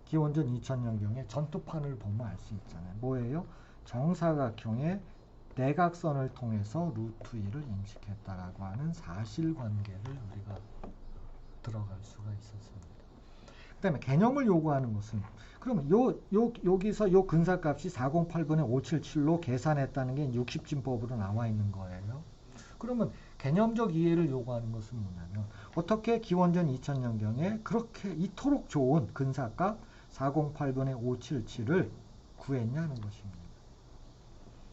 기원전 2000년경에 전투판을 보면 알 수 있잖아요. 뭐예요? 정사각형의 대각선을 통해서 루트 2를 인식했다라고 하는 사실관계를 우리가 들어갈 수가 있었습니다. 그 다음에 개념을 요구하는 것은 그러면 여기서 요 근사값이 408분의 577로 계산했다는 게 60진법으로 나와 있는 거예요. 그러면 개념적 이해를 요구하는 것은 뭐냐면 어떻게 기원전 2000년경에 그렇게 이토록 좋은 근사값 408분의 577을 구했냐는 것입니다.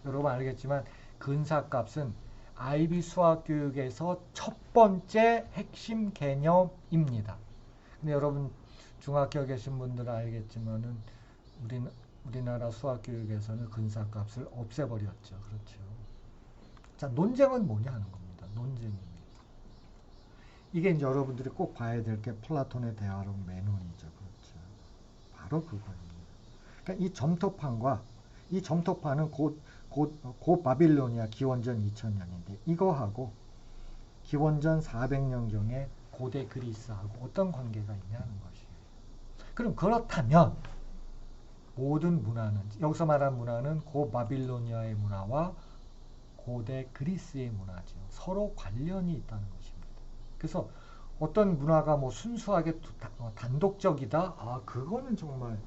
여러분 알겠지만 근사값은 IB 수학교육에서 첫 번째 핵심 개념입니다. 근데 여러분 중학교 계신 분들은 알겠지만은 우리나라 수학교육에서는 근사값을 없애버렸죠. 그렇죠. 자, 논쟁은 뭐냐 하는 겁니다. 논쟁입니다. 이게 이제 여러분들이 꼭 봐야 될 게 플라톤의 대화론 메논이죠. 그렇죠. 바로 그거입니다. 그러니까 이 점토판은 곧 바빌로니아 기원전 2000년인데 이거하고 기원전 400년경의 고대 그리스하고 어떤 관계가 있냐는 것이에요. 그럼 그렇다면 모든 문화는 여기서 말한 문화는 고 바빌로니아의 문화와 고대 그리스의 문화죠. 서로 관련이 있다는 것입니다. 그래서 어떤 문화가 뭐 순수하게 단독적이다? 그거는 정말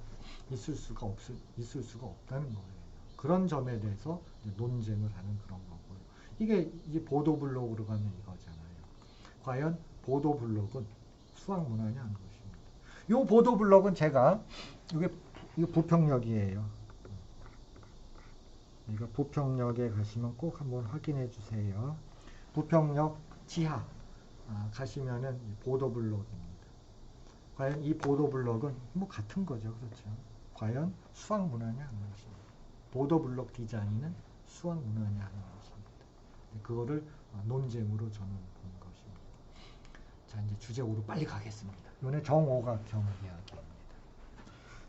있을 수가 없다는 거예요. 그런 점에 대해서 논쟁을 하는 그런 거고요. 이게 보도블록으로 가면 이거잖아요. 과연 보도블록은 수학 문화냐 하는 것입니다. 이 보도블록은 제가 이게 부평역이에요. 이거 부평역에 가시면 꼭 한번 확인해 주세요. 부평역 지하 가시면은 보도블록입니다. 과연 이 보도블록은 뭐 같은 거죠, 그렇죠? 과연 수학문화냐 하는 것입니다. 보도블록 디자인은 수학문화냐 하는 것입니다. 그거를 논쟁으로 저는 본 것입니다. 자, 이제 주제 5로 빨리 가겠습니다. 이번에 정오각형 이야기입니다.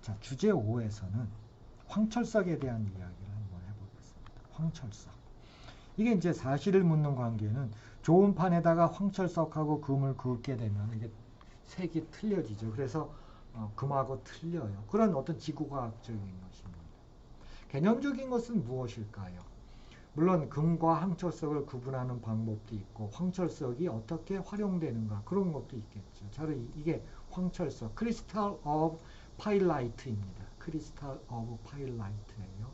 자, 주제 5에서는 황철석에 대한 이야기를 한번 해보겠습니다. 황철석. 이게 이제 사실을 묻는 관계는 좋은 판에다가 황철석하고 금을 긋게 되면 이게 색이 틀려지죠. 그래서 금하고 틀려요. 그런 어떤 지구과학적인 것입니다. 개념적인 것은 무엇일까요? 물론 금과 황철석을 구분하는 방법도 있고 황철석이 어떻게 활용되는가 그런 것도 있겠죠. 바로 이게 황철석, 크리스탈 오브 파일라이트입니다. 크리스탈 오브 파일라이트예요.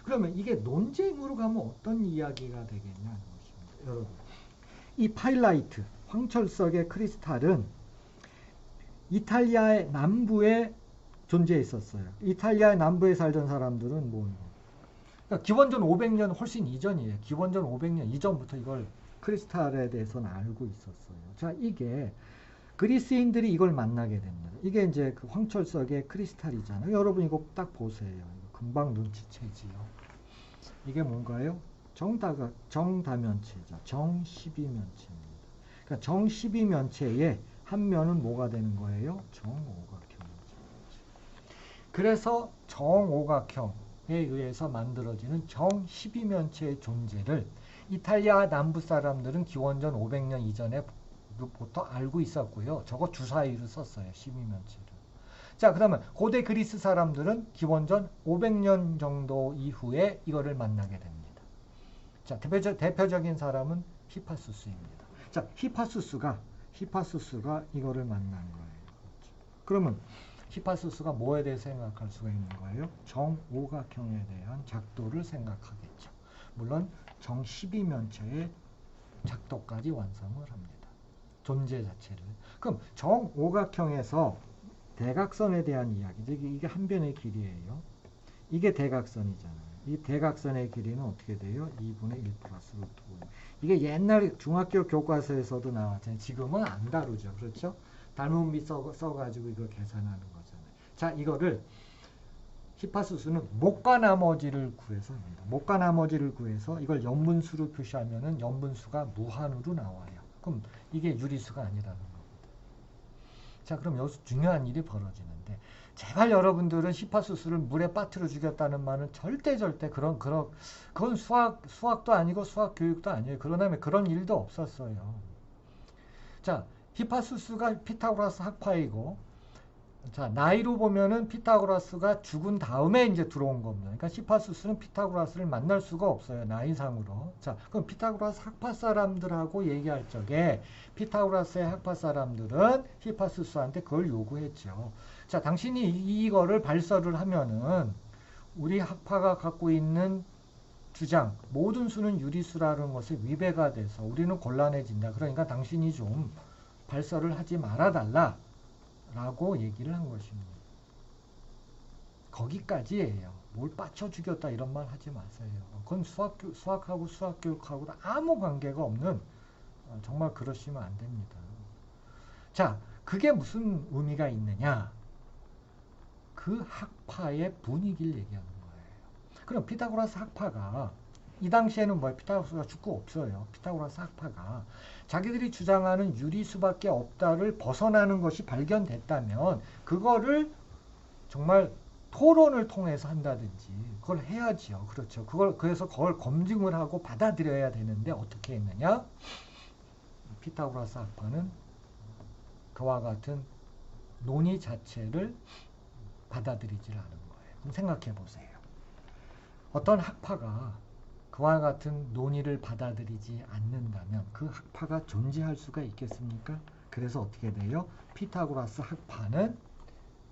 그러면 이게 논쟁으로 가면 어떤 이야기가 되겠냐는 것입니다. 여러분, 이 파일라이트, 황철석의 크리스탈은 이탈리아의 남부에 존재했었어요. 이탈리아의 남부에 살던 사람들은 그러니까 기원전 500년 훨씬 이전이에요. 기원전 500년 이전부터 이걸 크리스탈에 대해서는 알고 있었어요. 자, 이게 그리스인들이 이걸 만나게 됩니다. 이게 이제 그 황철석의 크리스탈이잖아요. 여러분 이거 딱 보세요. 이거 금방 눈치채지요. 이게 뭔가요? 정다면체죠. 정12면체입니다. 그러니까 정12면체의 한 면은 뭐가 되는 거예요? 정오각형이죠. 그래서 정오각형에 의해서 만들어지는 정12면체의 존재를 이탈리아 남부 사람들은 기원전 500년 이전에 부터 알고 있었고요. 저거 주사위로 썼어요. 12면체를. 자, 그러면 고대 그리스 사람들은 기원전 500년 정도 이후에 이거를 만나게 됩니다. 자, 대표적인 사람은 히파수스입니다. 자, 히파수스가 이거를 만난 거예요. 그렇죠. 그러면 히파수스가 뭐에 대해 생각할 수가 있는 거예요? 정오각형에 대한 작도를 생각하겠죠. 물론 정12면체의 작도까지 완성을 합니다. 존재 자체를. 그럼 정오각형에서 대각선에 대한 이야기죠. 이게 한 변의 길이에요. 이게 대각선이잖아요. 이 대각선의 길이는 어떻게 돼요? 2분의 1 플러스 루트 5. 이게 옛날 중학교 교과서에서도 나왔잖아요. 지금은 안 다루죠. 그렇죠? 닮은비 써가지고 이거 계산하는 거잖아요. 자, 이거를 히파수스는 목과 나머지를 구해서 합니다. 목과 나머지를 구해서 이걸 연분수로 표시하면은 연분수가 무한으로 나와요. 그럼 이게 유리수가 아니라는 겁니다. 자, 그럼 여기서 중요한 일이 벌어지는데 제발 여러분들은 히파수스를 물에 빠뜨려 죽였다는 말은 절대 그건 수학도 아니고 수학 교육도 아니에요. 그러나 그런 일도 없었어요. 자, 히파수스가 피타고라스 학파이고, 자, 나이로 보면은 피타고라스가 죽은 다음에 이제 들어온 겁니다. 그러니까 히파수스는 피타고라스를 만날 수가 없어요. 나이상으로. 자, 그럼 피타고라스 학파 사람들하고 얘기할 적에 피타고라스의 학파 사람들은 히파수스한테 그걸 요구했죠. 자, 당신이 이거를 발설을 하면은 우리 학파가 갖고 있는 주장, 모든 수는 유리수라는 것에 위배가 돼서 우리는 곤란해진다. 그러니까 당신이 좀 발설을 하지 말아달라. 라고 얘기를 한 것입니다. 거기까지예요. 뭘 빠쳐 죽였다 이런 말 하지 마세요. 그건 수학하고 수학교육하고 아무 관계가 없는 정말 그러시면 안 됩니다. 자, 그게 무슨 의미가 있느냐? 그 학파의 분위기를 얘기하는 거예요. 그럼 피타고라스 학파가 이 당시에는 피타고라스가 죽고 없어요. 피타고라스 학파가 자기들이 주장하는 유리수밖에 없다를 벗어나는 것이 발견됐다면 그거를 정말 토론을 통해서 한다든지 그걸 해야지요. 그렇죠. 그래서 그걸 검증을 하고 받아들여야 되는데 어떻게 했느냐? 피타고라스 학파는 그와 같은 논의 자체를 받아들이질 않은 거예요. 그럼 생각해 보세요. 어떤 학파가 그와 같은 논의를 받아들이지 않는다면 그 학파가 존재할 수가 있겠습니까? 그래서 어떻게 돼요? 피타고라스 학파는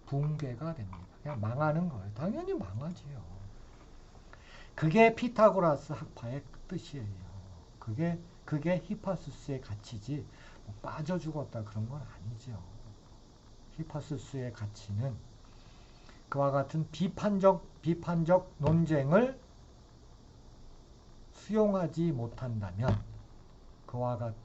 붕괴가 됩니다. 그냥 망하는 거예요. 당연히 망하지요. 그게 피타고라스 학파의 뜻이에요. 그게 히파수스의 가치지 빠져 죽었다 그런 건 아니죠. 히파수스의 가치는 그와 같은 비판적 논쟁을 수용하지 못한다면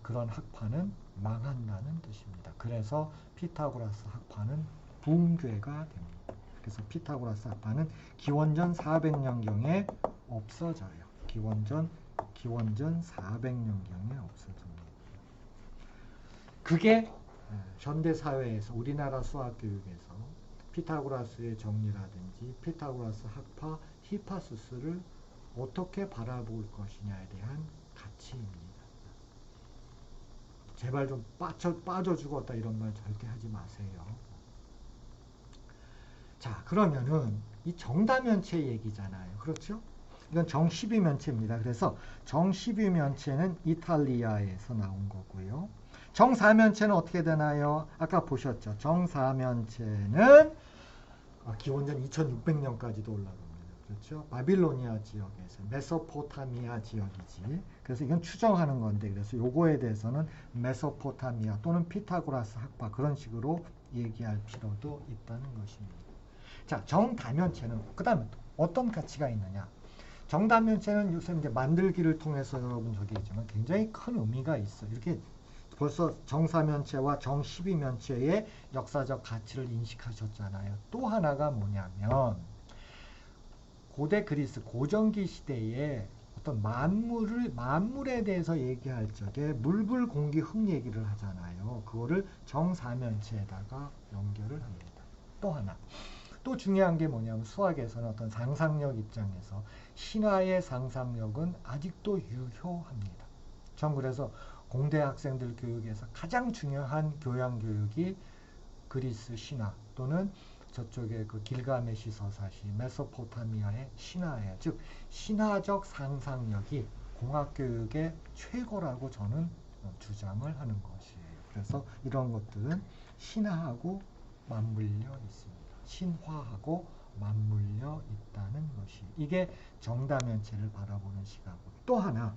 그런 학파는 망한다는 뜻입니다. 그래서 피타고라스 학파는 붕괴가 됩니다. 그래서 피타고라스 학파는 기원전 400년경에 없어져요. 기원전 400년경에 없어집니다. 그게 현대 사회에서 우리나라 수학 교육에서 피타고라스의 정리라든지 피타고라스 학파 히파수스를 어떻게 바라볼 것이냐에 대한 가치입니다. 제발 좀 빠져 죽었다 이런 말 절대 하지 마세요. 자, 그러면은 이 정다면체 얘기잖아요. 그렇죠? 이건 정 12면체입니다. 그래서 정 12면체는 이탈리아에서 나온 거고요. 정 4면체는 어떻게 되나요? 아까 보셨죠? 정 4면체는 기원전 2600년까지도 올라갑니다. 그렇죠? 바빌로니아 지역에서 메소포타미아 지역이지. 그래서 이건 추정하는 건데 그래서 요거에 대해서는 메소포타미아 또는 피타고라스 학파 그런 식으로 얘기할 필요도 있다는 것입니다. 자, 정다면체는 그다음에 어떤 가치가 있느냐? 정다면체는 요새 이제 만들기를 통해서 여러분 저기 있지만 굉장히 큰 의미가 있어. 이렇게 벌써 정사면체와 정12면체의 역사적 가치를 인식하셨잖아요. 또 하나가 뭐냐면 고대 그리스 고전기 시대에 어떤 만물에 대해서 얘기할 적에 물불 공기 흙 얘기를 하잖아요. 그거를 정사면체에다가 연결을 합니다. 또 하나. 또 중요한 게 뭐냐면 수학에서는 어떤 상상력 입장에서 신화의 상상력은 아직도 유효합니다. 전 그래서 공대 학생들 교육에서 가장 중요한 교양 교육이 그리스 신화 또는 저쪽에 그 길가메시 서사시 메소포타미아의 신화예요. 즉 신화적 상상력이 공학 교육의 최고라고 저는 주장을 하는 것이에요. 그래서 이런 것들은 신화하고 맞물려 있습니다. 신화하고 맞물려 있다는 것이 이게 정다면체를 바라보는 시각이고 또 하나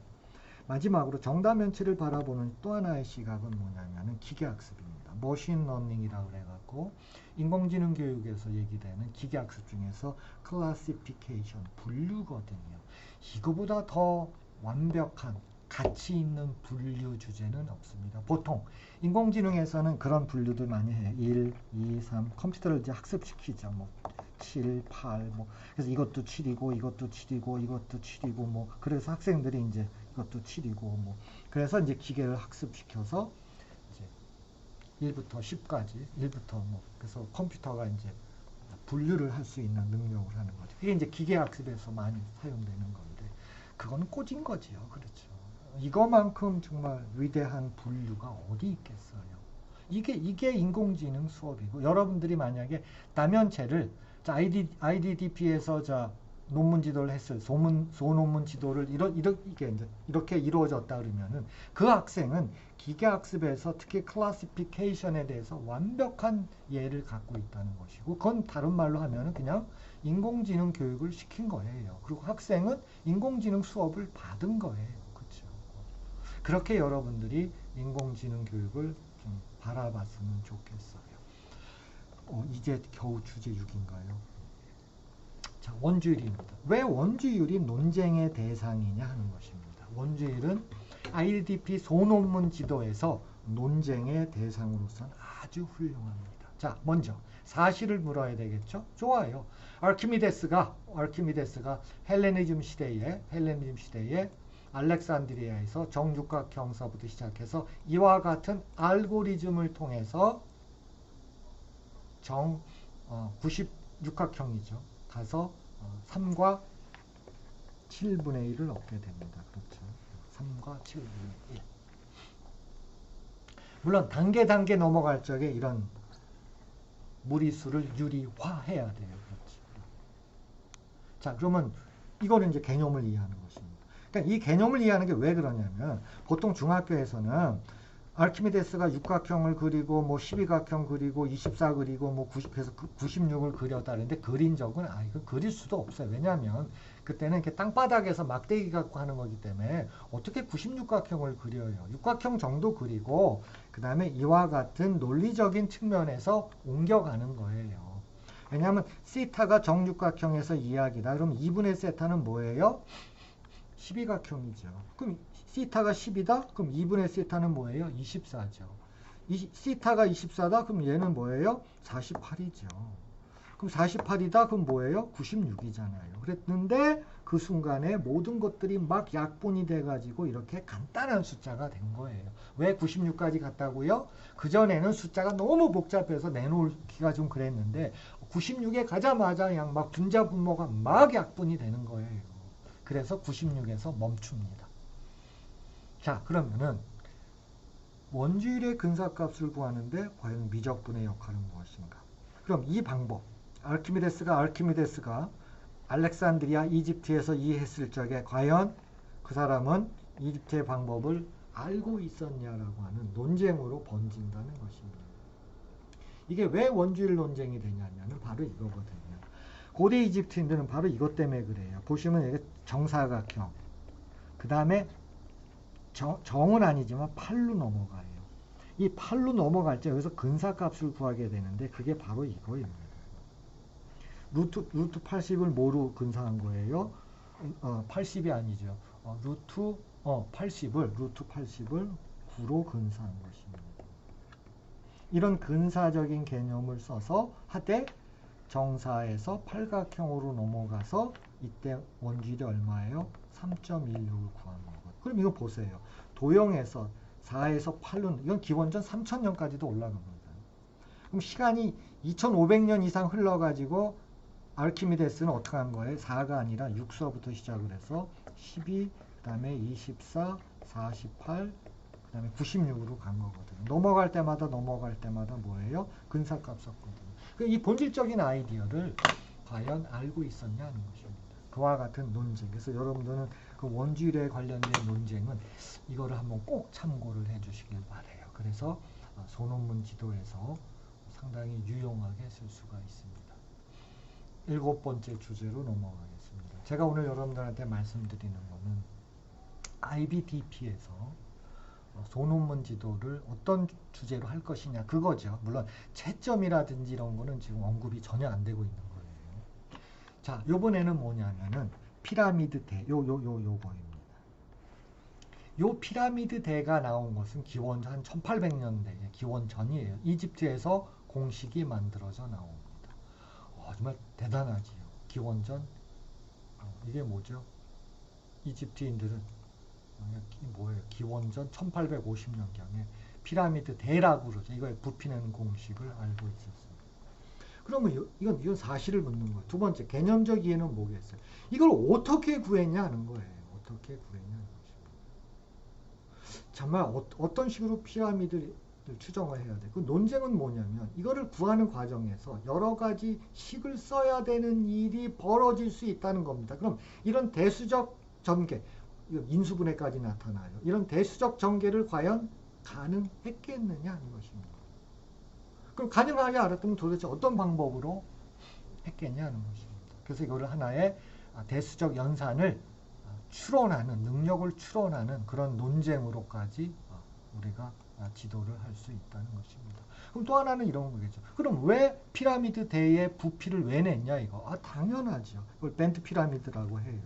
마지막으로 정다면체를 바라보는 또 하나의 시각은 뭐냐면은 기계학습입니다. 머신러닝이라고 그래갖고 인공지능 교육에서 얘기되는 기계학습 중에서 클래시피케이션, 분류거든요. 이거보다 더 완벽한 가치 있는 분류 주제는 없습니다. 보통 인공지능에서는 그런 분류들 많이 해요. 1, 2, 3 컴퓨터를 이제 학습시키죠. 뭐 7, 8 뭐 그래서 이것도 7이고 이것도 7이고 이것도 7이고 뭐 그래서 학생들이 이제 이것도 7이고 뭐 그래서 이제 기계를 학습시켜서 이제 1부터 10까지 1부터 뭐 그래서 컴퓨터가 이제 분류를 할 수 있는 능력을 하는 거죠. 그게 이제 기계학습에서 많이 사용되는 건데 그건 꽂은 거지요. 그렇죠. 이거만큼 정말 위대한 분류가 어디 있겠어요. 이게 인공지능 수업이고 여러분들이 만약에 다면체를 IDDP에서 논문 지도를 했어요. 소논문 지도를 이렇게 이루어졌다 그러면은 그 학생은 기계학습에서 특히 클래시피케이션에 대해서 완벽한 이해를 갖고 있다는 것이고 그건 다른 말로 하면은 그냥 인공지능 교육을 시킨 거예요. 그리고 학생은 인공지능 수업을 받은 거예요. 그렇죠? 그렇게 여러분들이 인공지능 교육을 좀 바라봤으면 좋겠어요. 이제 겨우 주제 6인가요? 자, 원주율입니다. 왜 원주율이 논쟁의 대상이냐 하는 것입니다. 원주율은 IDDP 소논문 지도에서 논쟁의 대상으로서는 아주 훌륭합니다. 자, 먼저 사실을 물어야 되겠죠? 좋아요. 아르키미데스가 헬레니즘 시대에 알렉산드리아에서 정육각형서부터 시작해서 이와 같은 알고리즘을 통해서 96각형이죠. 가서 3과 7분의 1을 얻게 됩니다. 그렇죠. 3과 7분의 1. 물론 단계 넘어갈 적에 이런 무리수를 유리화해야 돼요. 그렇죠. 자, 그러면 이거는 이제 개념을 이해하는 것입니다. 그러니까 이 개념을 이해하는 게 왜 그러냐면 보통 중학교에서는 아르키미데스가 육각형을 그리고 뭐 12각형 그리고 24 그리고 뭐 90 해서 96을 그렸다는데 그린 적은 이거 그릴 수도 없어요. 왜냐하면 그때는 이렇게 땅바닥에서 막대기 갖고 하는 거기 때문에 어떻게 96각형을 그려요. 육각형 정도 그리고 그 다음에 이와 같은 논리적인 측면에서 옮겨가는 거예요. 왜냐하면 시타가 정육각형에서 이야기다. 그럼 2분의 세타는 뭐예요? 12각형이죠. 그럼 시타가 10이다? 그럼 2분의 시타는 뭐예요? 24죠. 시타가 24다? 그럼 얘는 뭐예요? 48이죠. 그럼 48이다? 그럼 뭐예요? 96이잖아요. 그랬는데 그 순간에 모든 것들이 막 약분이 돼가지고 이렇게 간단한 숫자가 된 거예요. 왜 96까지 갔다고요? 그전에는 숫자가 너무 복잡해서 내놓기가 좀 그랬는데 96에 가자마자 그냥 막 분자 분모가 막 약분이 되는 거예요. 그래서 96에서 멈춥니다. 자, 그러면은 원주율의 근사값을 구하는데 과연 미적분의 역할은 무엇인가? 그럼 이 방법, 아르키미데스가 알렉산드리아 이집트에서 이해했을 적에 과연 그 사람은 이집트의 방법을 알고 있었냐라고 하는 논쟁으로 번진다는 것입니다. 이게 왜 원주율 논쟁이 되냐면 바로 이거거든요. 고대 이집트인들은 바로 이것 때문에 그래요. 보시면 이게 정사각형, 그 다음에 정은 아니지만 팔로 넘어가요. 이 팔로 넘어갈 때 여기서 근사값을 구하게 되는데 그게 바로 이거예요. 루트 80을 뭐로 근사한 거예요? 80이 아니죠. 루트 80을 9로 근사한 것입니다. 이런 근사적인 개념을 써서 하되 정사에서 팔각형으로 넘어가서 이때 원주율이 얼마예요? 3.16을 구한 거거든요. 그럼 이거 보세요. 도형에서 4에서 8로 이건 기원전 3000년까지도 올라갑니다. 그럼 시간이 2500년 이상 흘러가지고 아르키미데스는 어떻게 한 거예요? 4가 아니라 6서부터 시작을 해서 12, 그 다음에 24, 48, 그 다음에 96으로 간 거거든요. 넘어갈 때마다 뭐예요? 근사값 썼거든요. 이 본질적인 아이디어를 과연 알고 있었냐 하는 것입니다. 그와 같은 논쟁. 그래서 여러분들은 그 원주율에 관련된 논쟁은 이거를 한번 꼭 참고를 해주시길 바래요. 그래서 소논문 지도에서 상당히 유용하게 쓸 수가 있습니다. 7번째 주제로 넘어가겠습니다. 제가 오늘 여러분들한테 말씀드리는 거는 IBDP에서 소논문 지도를 어떤 주제로 할 것이냐 그거죠. 물론 채점이라든지 이런 거는 지금 언급이 전혀 안 되고 있는 거예요. 자, 요번에는 뭐냐면은 피라미드 대 요거입니다. 요 피라미드 대가 나온 것은 기원 한 1800년대 기원 전이에요. 이집트에서 공식이 만들어져 나옵니다. 정말 대단하지요. 기원전 이게 뭐죠? 이집트인들은 뭐예요? 기원전 1850년경에 피라미드 대라고 그러죠. 이거의 부피는 공식을 알고 있었습니다. 그러면 이건 사실을 묻는 거예요. 두 번째, 개념적 이해는 뭐겠어요? 이걸 어떻게 구했냐 하는 거예요. 어떻게 구했냐 하는 것입니다. 정말 어떤 식으로 피라미드를 추정을 해야 돼. 그 논쟁은 뭐냐면 이거를 구하는 과정에서 여러 가지 식을 써야 되는 일이 벌어질 수 있다는 겁니다. 그럼 이런 대수적 전개, 인수분해까지 나타나요. 이런 대수적 전개를 과연 가능했겠느냐 하는 것입니다. 그럼 가능하게 알았다면 도대체 어떤 방법으로 했겠냐 하는 것입니다. 그래서 이거를 하나의 대수적 연산을 추론하는, 능력을 추론하는 그런 논쟁으로까지 우리가 지도를 할 수 있다는 것입니다. 그럼 또 하나는 이런 거겠죠. 그럼 왜 피라미드 대의 부피를 왜 냈냐 이거? 당연하죠. 이걸 벤트 피라미드라고 해요.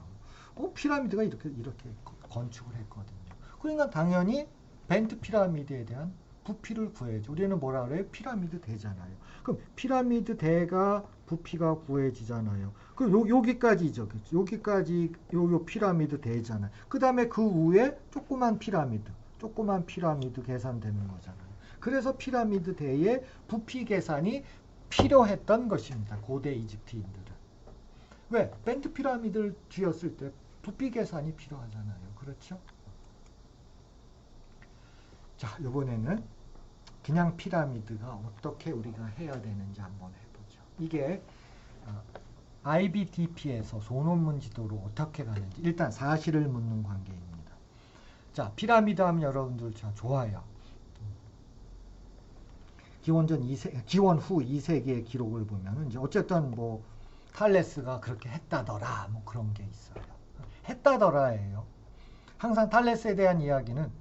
피라미드가 이렇게 건축을 했거든요. 그러니까 당연히 벤트 피라미드에 대한 부피를 구해야죠. 우리는 뭐라 그래요? 피라미드 대잖아요. 그럼 피라미드 대가 부피가 구해지잖아요. 그럼 여기까지죠. 여기까지 요 피라미드 대잖아요. 그 다음에 그 위에 조그만 피라미드 계산되는 거잖아요. 그래서 피라미드 대의 부피 계산이 필요했던 것입니다. 고대 이집트인들은. 왜? 벤트 피라미드를 쥐었을 때 부피 계산이 필요하잖아요. 그렇죠? 자, 이번에는 그냥 피라미드가 어떻게 우리가 해야 되는지 한번 해보죠. 이게 IBDP에서 소논문 지도로 어떻게 가는지 일단 사실을 묻는 관계입니다. 자, 피라미드 하면 여러분들 참 좋아요. 기원 후 2세기의 기록을 보면은 이제 어쨌든 뭐 탈레스가 그렇게 했다더라 뭐 그런 게 있어요. 했다더라예요. 항상 탈레스에 대한 이야기는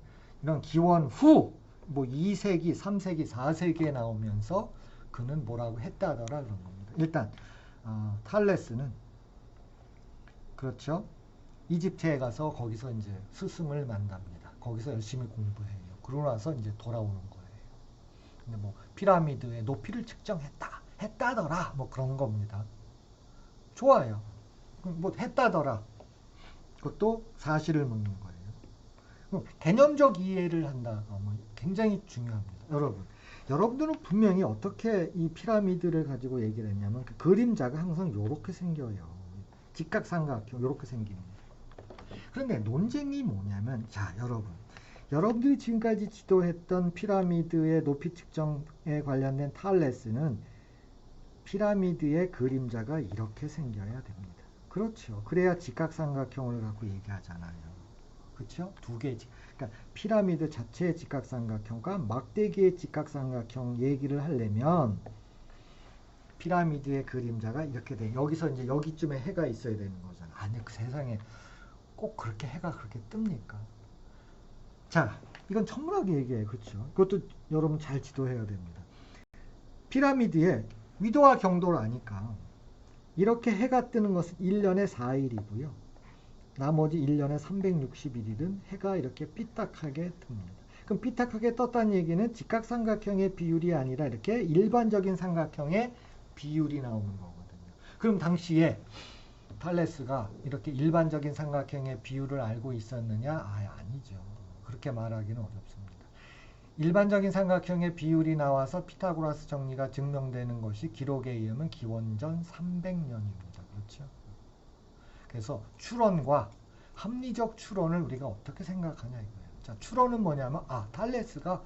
이런 기원 후 뭐 2세기, 3세기, 4세기에 나오면서 그는 뭐라고 했다더라 그런 겁니다. 일단 탈레스는 그렇죠. 이집트에 가서 거기서 이제 스승을 만납니다. 거기서 열심히 공부해요. 그러고 나서 이제 돌아오는 거예요. 근데 뭐 피라미드의 높이를 했다더라 뭐 그런 겁니다. 좋아요. 뭐 했다더라. 그것도 사실을 묻는 거예요. 개념적 이해를 한다가 뭐 굉장히 중요합니다. 여러분들은 분명히 어떻게 이 피라미드를 가지고 얘기를 했냐면 그 그림자가 항상 이렇게 생겨요. 직각삼각형 이렇게 생깁니다. 그런데 논쟁이 뭐냐면 자 여러분들이 지금까지 지도했던 피라미드의 높이 측정에 관련된 탈레스는 피라미드의 그림자가 이렇게 생겨야 됩니다. 그렇죠. 그래야 직각삼각형을 갖고 얘기하잖아요. 그렇죠? 두 개. 그러니까 피라미드 자체의 직각삼각형과 막대기의 직각삼각형 얘기를 하려면 피라미드의 그림자가 이렇게 돼. 여기서 이제 여기쯤에 해가 있어야 되는 거잖아. 아니 그 세상에 꼭 그렇게 해가 그렇게 뜹니까? 자, 이건 천문학 얘기예요. 그렇죠? 그것도 여러분 잘 지도해야 됩니다. 피라미드의 위도와 경도를 아니까 이렇게 해가 뜨는 것은 1년에 4일이고요. 나머지 1년에 361일은 해가 이렇게 삐딱하게 뜹니다. 그럼 삐딱하게 떴다는 얘기는 직각삼각형의 비율이 아니라 이렇게 일반적인 삼각형의 비율이 나오는 거거든요. 그럼 당시에 탈레스가 이렇게 일반적인 삼각형의 비율을 알고 있었느냐? 아니죠. 그렇게 말하기는 어렵습니다. 일반적인 삼각형의 비율이 나와서 피타고라스 정리가 증명되는 것이 기록에 의하면 기원전 300년입니다. 그렇죠? 그래서 추론과 합리적 추론을 우리가 어떻게 생각하냐 이거예요. 자, 추론은 뭐냐면 탈레스가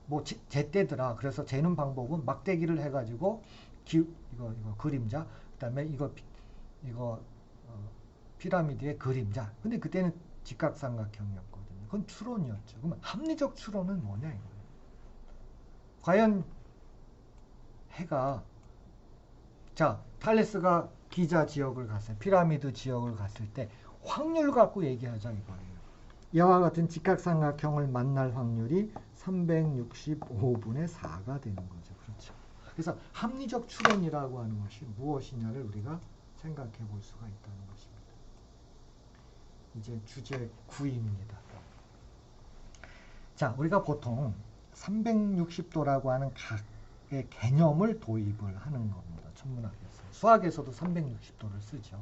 뭐 제때더라. 그래서 재는 방법은 막대기를 해가지고 이거 그림자, 그다음에 이거 피라미드의 그림자. 근데 그때는 직각삼각형이었거든요. 그건 추론이었죠. 그러면 합리적 추론은 뭐냐 이거예요. 과연 해가 탈레스가 기자 지역을 갔어요. 피라미드 지역을 갔을 때 확률 갖고 얘기하자 이거예요. 이와 같은 직각삼각형을 만날 확률이 365분의 4가 되는 거죠. 그렇죠. 그래서 합리적 추론이라고 하는 것이 무엇이냐를 우리가 생각해 볼 수가 있다는 것입니다. 이제 주제 9입니다. 자, 우리가 보통 360도라고 하는 각의 개념을 도입을 하는 겁니다. 천문학에서. 수학에서도 360도를 쓰죠.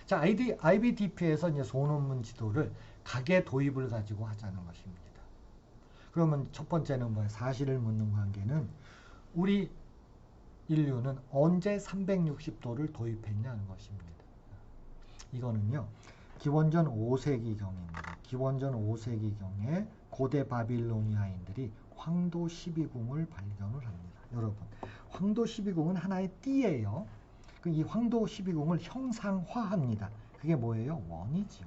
자, IBDP에서 이제 소논문 지도를 각의 도입을 가지고 하자는 것입니다. 그러면 첫 번째는 뭐예요? 사실을 묻는 관계는 우리 인류는 언제 360도를 도입했냐는 것입니다. 이거는요. 기원전 5세기경입니다. 기원전 5세기경에 고대 바빌로니아인들이 황도 12궁을 발견을 합니다. 여러분, 황도 12궁은 하나의 띠예요. 이 황도 12궁을 형상화합니다. 그게 뭐예요? 원이죠.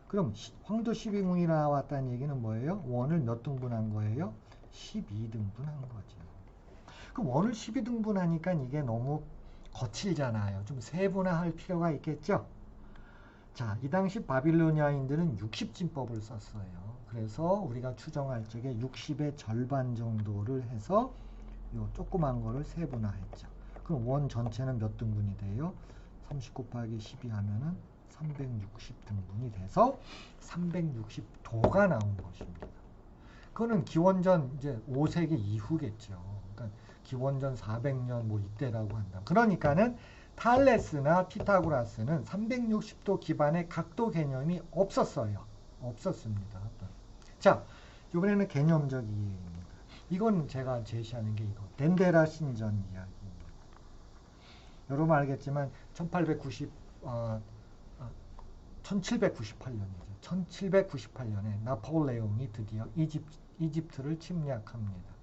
그럼 황도 12궁이 나왔다는 얘기는 뭐예요? 원을 몇 등분한 거예요? 12등분한 거죠. 그 원을 12등분하니까 이게 너무 거칠잖아요. 좀 세분화할 필요가 있겠죠? 자, 이 당시 바빌로니아인들은 60진법을 썼어요. 그래서 우리가 추정할 적에 60의 절반 정도를 해서 요 조그만 거를 세분화했죠. 그럼 원 전체는 몇 등분이 돼요? 30 곱하기 12 하면은 360등분이 돼서 360도가 나온 것입니다. 그거는 기원전 이제 5세기 이후겠죠. 그러니까 기원전 400년 뭐 이때라고 한다. 그러니까는 탈레스나 피타고라스는 360도 기반의 각도 개념이 없었어요. 없었습니다. 자, 이번에는 개념적 이해입니다. 이건 제가 제시하는 게 이거. 덴데라 신전 이야기입니다. 여러분 알겠지만 1798년이죠. 1798년에 나폴레옹이 드디어 이집트를 침략합니다.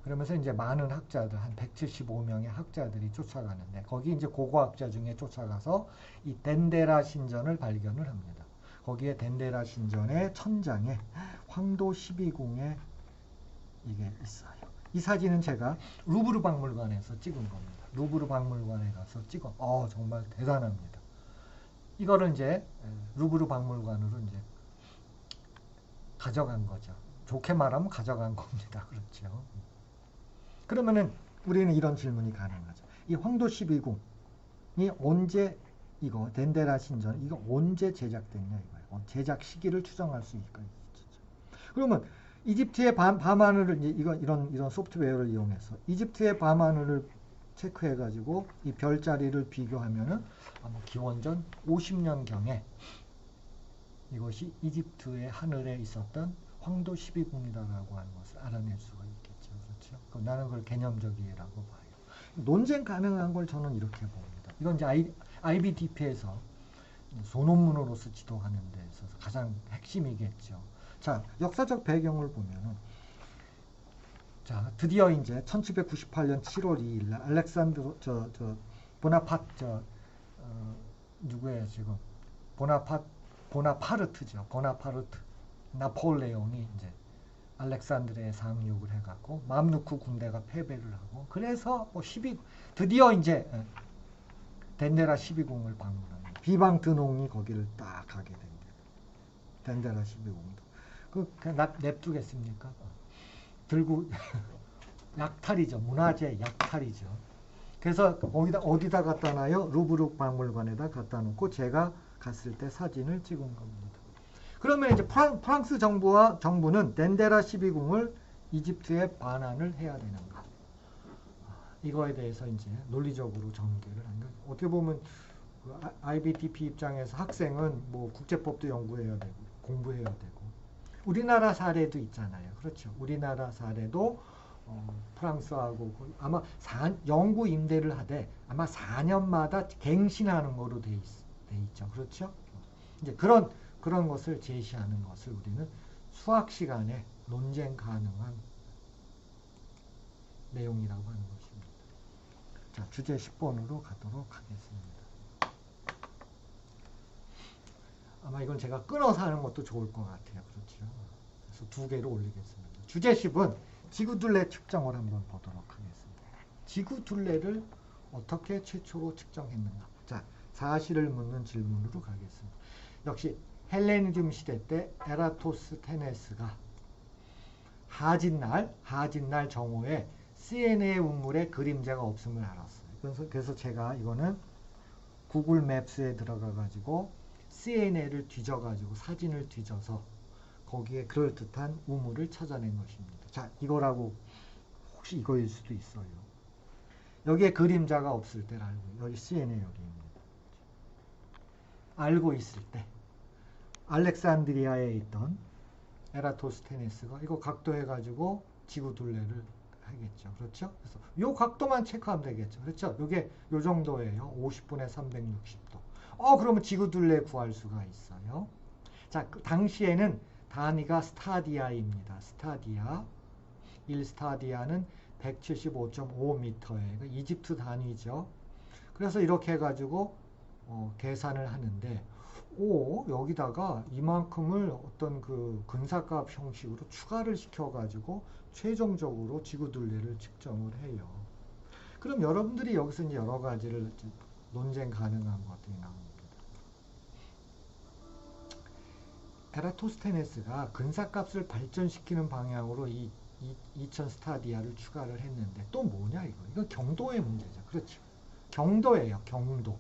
그러면서 이제 많은 학자들, 한 175명의 학자들이 쫓아가는데 거기 이제 고고학자 중에 쫓아가서 이 덴데라 신전을 발견을 합니다. 거기에 덴데라 신전의 천장에 황도 12궁에 이게 있어요. 이 사진은 제가 루브르 박물관에서 찍은 겁니다. 루브르 박물관에 가서 정말 대단합니다. 이거를 이제 루브르 박물관으로 이제 가져간 거죠. 좋게 말하면 가져간 겁니다. 그렇죠. 그러면은 우리는 이런 질문이 가능하죠. 이 황도 12궁이 언제 이거 덴데라 신전 이거 언제 제작됐냐 이거예요. 제작 시기를 추정할 수 있을까요? 그러면 이집트의 밤하늘을 이제 이런 소프트웨어를 이용해서 이집트의 밤하늘을 체크해가지고 이 별자리를 비교하면은 아마 기원전 50년 경에 이것이 이집트의 하늘에 있었던 황도 12궁이다라고 하는 것을 알아낼 수가 있겠죠. 그렇죠? 나는 그걸 개념적 이해라고 봐요. 논쟁 가능한 걸 저는 이렇게 봅니다. 이건 이제 IBDP에서 소논문으로서 지도하는 데 있어서 가장 핵심이겠죠. 자, 역사적 배경을 보면은 자, 드디어 이제 1798년 7월 2일 날 알렉산드로 보나파트 누구예요 지금? 보나파르트죠. 보나파르트 나폴레옹이 이제 알렉산드리아에 상륙을 해갖고 맘루크 군대가 패배를 하고 그래서 뭐 드디어 이제 덴데라 12궁을 방문합니다. 비방 드농이 거기를 딱 가게 됩니다. 덴데라 12궁도 그냥 냅두겠습니까? 들고 약탈이죠. 문화재 약탈이죠. 그래서 어디다 갖다 놔요? 루브르 박물관에다 갖다 놓고 제가 갔을 때 사진을 찍은 겁니다. 그러면 이제 프랑스 정부는 덴데라 12궁을 이집트에 반환을 해야 되는가? 이거에 대해서 이제 논리적으로 전개를 한 거죠. 어떻게 보면 IBDP 입장에서 학생은 뭐 국제법도 연구해야 되고 공부해야 되고 우리나라 사례도 있잖아요. 그렇죠. 우리나라 사례도 프랑스하고 아마 영구 임대를 하되 아마 4년마다 갱신하는 거로 돼 있죠. 그렇죠. 이제 그런 것을 제시하는 것을 우리는 수학 시간에 논쟁 가능한 내용이라고 하는 것입니다. 자, 주제 10번으로 가도록 하겠습니다. 아마 이건 제가 끊어서 하는 것도 좋을 것 같아요. 그렇죠. 그래서 2개로 올리겠습니다. 주제 10은 지구둘레 측정을 한번 보도록 하겠습니다. 지구둘레를 어떻게 최초로 측정했는가? 자, 사실을 묻는 질문으로 가겠습니다. 역시 헬레니즘 시대 때 에라토스테네스가 하진날 정오에 시에네의 운물에 그림자가 없음을 알았어요. 그래서 제가 이거는 구글 맵스에 들어가 가지고 CNA를 뒤져가지고 사진을 뒤져서 거기에 그럴듯한 우물을 찾아낸 것입니다. 자, 이거라고 혹시 이거일 수도 있어요. 여기에 그림자가 없을 때를 알고 여기 CNA 여기입니다. 알고 있을 때 알렉산드리아에 있던 에라토스테네스가 이거 각도해가지고 지구 둘레를 하겠죠. 그렇죠? 그래서 요 각도만 체크하면 되겠죠. 그렇죠? 요게 요 정도예요. 50분의 360도. 그러면 지구둘레 구할 수가 있어요. 자, 그 당시에는 단위가 스타디아입니다. 스타디아. 1스타디아는 175.5m예요. 이집트 단위죠. 그래서 이렇게 해가지고 계산을 하는데 여기다가 이만큼을 어떤 그 근사값 형식으로 추가를 시켜가지고 최종적으로 지구둘레를 측정을 해요. 그럼 여러분들이 여기서 이제 여러 가지를 논쟁 가능한 것들이 나옵니다. 에라토스테네스가 근사값을 발전시키는 방향으로 이 2000 스타디아를 추가를 했는데 또 뭐냐 이거 경도의 문제죠. 그렇죠. 경도예요. 경도.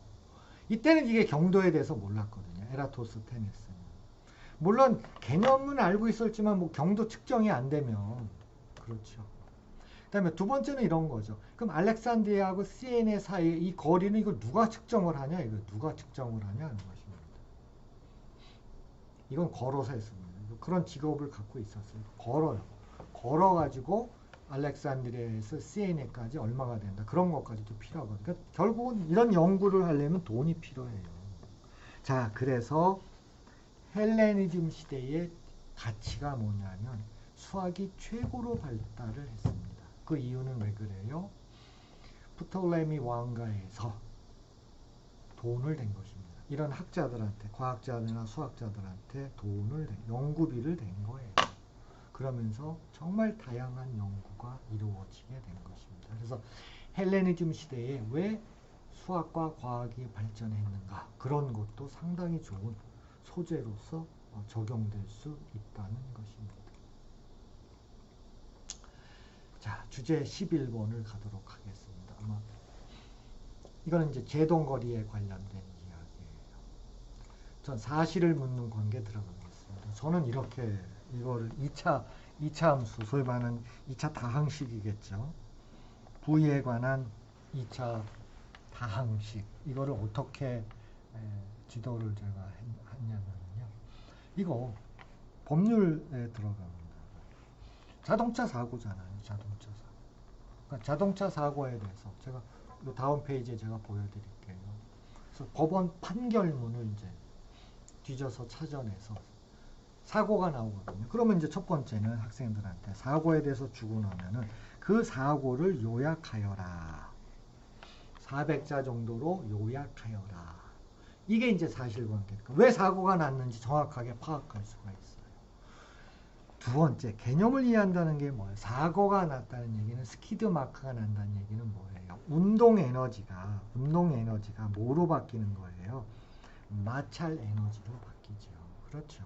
이때는 이게 경도에 대해서 몰랐거든요. 에라토스테네스는. 물론 개념은 알고 있었지만 뭐 경도 측정이 안 되면 그렇죠. 그 다음에 두 번째는 이런 거죠. 그럼 알렉산드리아하고 시에네 사이에 이 거리는 이거 누가 측정을 하냐? 이거 누가 측정을 하냐 하는 것입니다. 이건 걸어서 했습니다. 그런 직업을 갖고 있었어요. 걸어가지고 알렉산드리아에서 시에네까지 얼마가 된다. 그런 것까지도 필요하거든요. 그러니까 결국은 이런 연구를 하려면 돈이 필요해요. 자, 그래서 헬레니즘 시대의 가치가 뭐냐면 수학이 최고로 발달을 했습니다. 그 이유는 왜 그래요? 프톨레미 왕가에서 돈을 댄 것입니다. 이런 학자들한테, 과학자들이나 수학자들한테 연구비를 댄 거예요. 그러면서 정말 다양한 연구가 이루어지게 된 것입니다. 그래서 헬레니즘 시대에 왜 수학과 과학이 발전했는가? 그런 것도 상당히 좋은 소재로서 적용될 수 있다는 것입니다. 자, 주제 11번을 가도록 하겠습니다. 아마 이거는 이제 제동거리에 관련된 이야기. 전 사실을 묻는 관계에 들어가겠습니다. 저는 이렇게 이거를 2차 함수, 소위 말하는 2차 다항식이겠죠. V에 관한 2차 다항식. 이거를 어떻게 지도를 제가 했냐면요. 이거 법률에 들어갑니다. 자동차 사고잖아요. 자동차 사고. 그러니까 자동차 사고에 대해서 제가 이 다음 페이지에 제가 보여드릴게요. 그래서 법원 판결문을 이제 뒤져서 찾아내서 사고가 나오거든요. 그러면 이제 첫 번째는 학생들한테 사고에 대해서 주고 나면은 그 사고를 요약하여라. 400자 정도로 요약하여라. 이게 이제 사실관계니까 왜 사고가 났는지 정확하게 파악할 수가 있어요. 두 번째, 개념을 이해한다는 게 뭐예요? 사고가 났다는 얘기는 스키드 마크가 난다는 얘기는 뭐예요? 운동 에너지가 뭐로 바뀌는 거예요? 마찰 에너지로 바뀌죠. 그렇죠.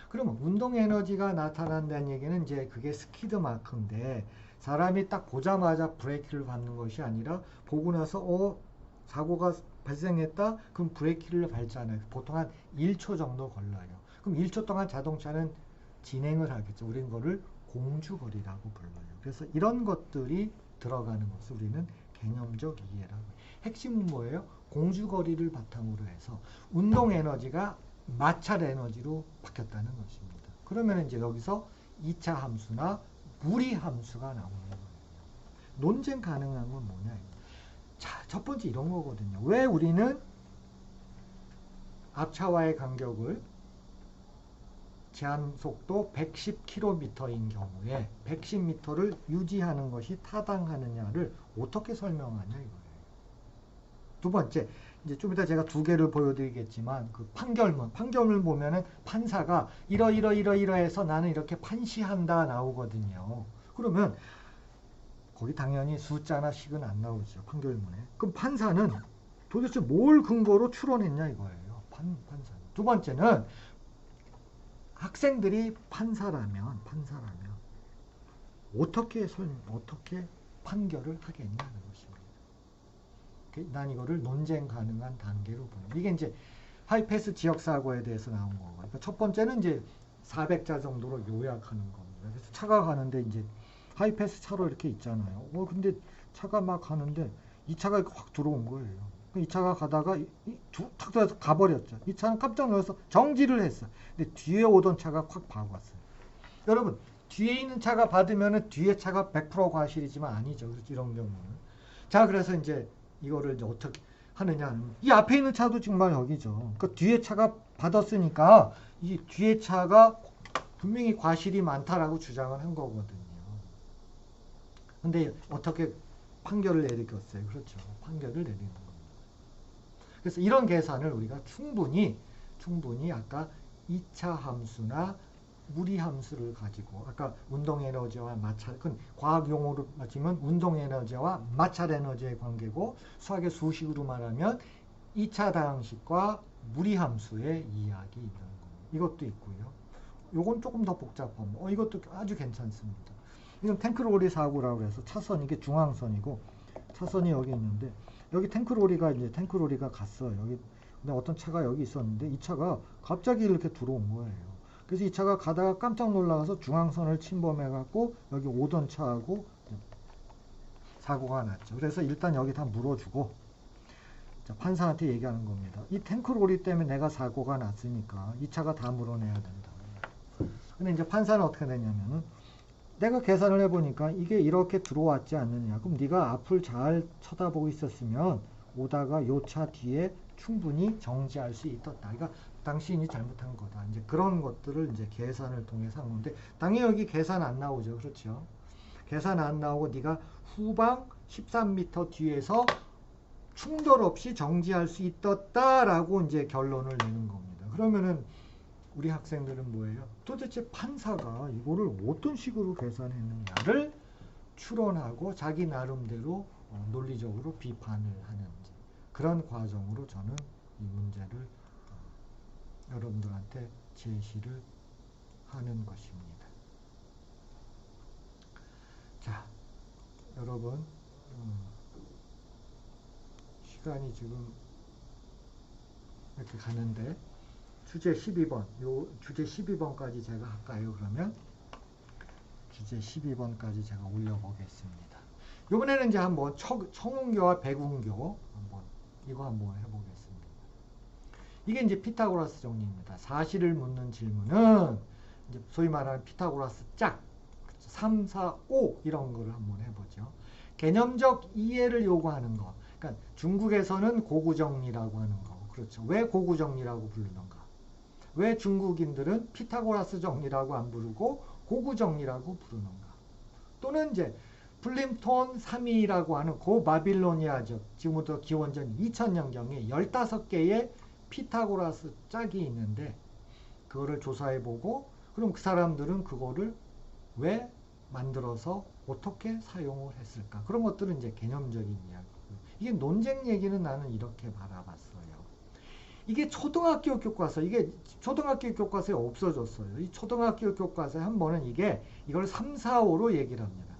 그러면 운동 에너지가 나타난다는 얘기는 이제 그게 스키드 마크인데 사람이 딱 보자마자 브레이크를 밟는 것이 아니라 보고 나서 사고가 발생했다? 그럼 브레이크를 밟잖아요. 보통 한 1초 정도 걸려요. 그럼 1초 동안 자동차는 진행을 하겠죠. 우리는 그거를 공주거리라고 불러요. 그래서 이런 것들이 들어가는 것을 우리는 개념적 이해라고 해요. 핵심은 뭐예요? 공주거리를 바탕으로 해서 운동 에너지가 마찰 에너지로 바뀌었다는 것입니다. 그러면 이제 여기서 2차 함수나 무리 함수가 나오는 거예요. 논쟁 가능한 건 뭐냐? 자, 첫 번째 이런 거거든요. 왜 우리는 앞차와의 간격을 제한 속도 110km인 경우에 110m를 유지하는 것이 타당하느냐를 어떻게 설명하냐 이거예요. 두 번째, 이제 좀 이따 제가 두 개를 보여드리겠지만 그 판결문 보면은 판사가 이러해서 나는 이렇게 판시한다 나오거든요. 그러면 거기 당연히 숫자나 식은 안 나오죠. 판결문에. 그럼 판사는 도대체 뭘 근거로 추론했냐 이거예요. 판사는. 두 번째는 학생들이 판사라면 어떻게 판결을 하겠냐는 것입니다. 난 이거를 논쟁 가능한 단계로 보는. 이게 이제 하이패스 지역 사고에 대해서 나온 거고. 그러니까 첫 번째는 이제 400자 정도로 요약하는 겁니다. 그래서 차가 가는데 이제 하이패스 차로 이렇게 있잖아요. 근데 차가 막 가는데 이 차가 확 들어온 거예요. 이 차가 가다가 탁 들어서 가버렸죠. 이 차는 깜짝 놀라서 정지를 했어. 근데 뒤에 오던 차가 확 박았어요. 여러분, 뒤에 있는 차가 받으면은 뒤에 차가 100% 과실이지만 아니죠. 이런 경우는. 자, 그래서 이제 이거를 이제 어떻게 하느냐. 이 앞에 있는 차도 정말 여기죠. 그 뒤에 차가 받았으니까 이 뒤에 차가 분명히 과실이 많다라고 주장을 한 거거든요. 근데 어떻게 판결을 내리겠어요? 그렇죠. 판결을 내리는 겁니다. 그래서 이런 계산을 우리가 충분히 아까 2차 함수나 무리 함수를 가지고 아까 운동 에너지와 마찰, 그건 과학 용어로 맞추면 운동 에너지와 마찰 에너지의 관계고 수학의 수식으로 말하면 2차 다항식과 무리 함수의 이야기 있는 겁니다. 이것도 있고요. 요건 조금 더 복잡하면 이것도 아주 괜찮습니다. 이건 탱크로리 사고라고 해서 차선 이게 중앙선이고 차선이 여기 있는데 여기 탱크로리가 갔어요. 여기 근데 어떤 차가 여기 있었는데 이 차가 갑자기 이렇게 들어온 거예요. 그래서 이 차가 가다가 깜짝 놀라서 중앙선을 침범해 갖고 여기 오던 차하고 사고가 났죠. 그래서 일단 여기 다 물어주고 자, 판사한테 얘기하는 겁니다. 이 탱크로리 때문에 내가 사고가 났으니까 이 차가 다 물어내야 된다. 근데 이제 판사는 어떻게 되냐면은 내가 계산을 해보니까 이게 이렇게 들어왔지 않느냐. 그럼 네가 앞을 잘 쳐다보고 있었으면 오다가 요 차 뒤에 충분히 정지할 수 있었다. 그러니까 당신이 잘못한 거다. 이제 그런 것들을 이제 계산을 통해서 한 건데 당연히 여기 계산 안 나오죠. 그렇죠? 계산 안 나오고 네가 후방 13m 뒤에서 충돌 없이 정지할 수 있었다라고 이제 결론을 내는 겁니다. 그러면은 우리 학생들은 뭐예요? 도대체 판사가 이거를 어떤 식으로 계산했느냐를 추론하고 자기 나름대로 논리적으로 비판을 하는 그런 과정으로 저는 이 문제를 여러분들한테 제시를 하는 것입니다. 자, 여러분 시간이 지금 이렇게 가는데 주제 12번, 요 주제 12번까지 제가 할까요? 그러면 주제 12번까지 제가 올려보겠습니다. 이번에는 이제 한번 청운교와 백운교 이거 한번 해보겠습니다. 이게 이제 피타고라스 정리입니다. 사실을 묻는 질문은 이제 소위 말하는 피타고라스 짝 3, 4, 5 이런 거를 한번 해보죠. 개념적 이해를 요구하는 거. 그러니까 중국에서는 고구정리라고 하는 거. 그렇죠. 왜 고구정리라고 부르는가? 왜 중국인들은 피타고라스 정리라고 안 부르고 고구정리라고 부르는가? 또는 이제 플림톤 3위라고 하는 고바빌로니아적 지금부터 기원전 2000년경에 15개의 피타고라스 짝이 있는데 그거를 조사해보고 그럼 그 사람들은 그거를 왜 만들어서 어떻게 사용을 했을까? 그런 것들은 이제 개념적인 이야기고요. 이게 논쟁 얘기는 나는 이렇게 바라봤어요. 이게 초등학교 교과서, 이게 초등학교 교과서에 없어졌어요. 이 초등학교 교과서에 한 번은 이걸 3, 4, 5로 얘기를 합니다.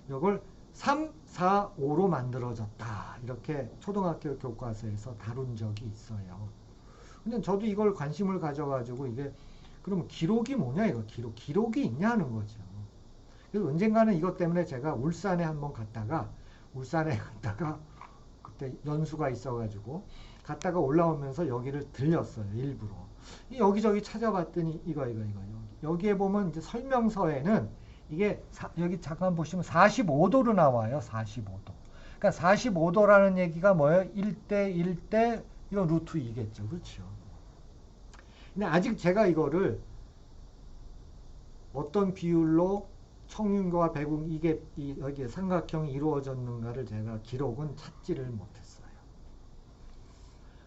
이걸 3, 4, 5로 만들어졌다. 이렇게 초등학교 교과서에서 다룬 적이 있어요. 근데 저도 이걸 관심을 가져가지고 그러면 기록이 뭐냐 이거 기록이 있냐는 거죠. 그래서 언젠가는 이것 때문에 제가 울산에 갔다가 그때 연수가 있어가지고 갔다가 올라오면서 여기를 들렸어요. 일부러. 여기저기 찾아봤더니 이거. 여기에 보면 이제 설명서에는 이게 여기 잠깐 보시면 45도로 나와요. 45도. 그러니까 45도라는 얘기가 뭐예요? 1대 이건 루트 2겠죠. 그렇죠. 근데 아직 제가 이거를 어떤 비율로 청윤교와 백운 여기에 삼각형이 이루어졌는가를 제가 기록은 찾지를 못했어요.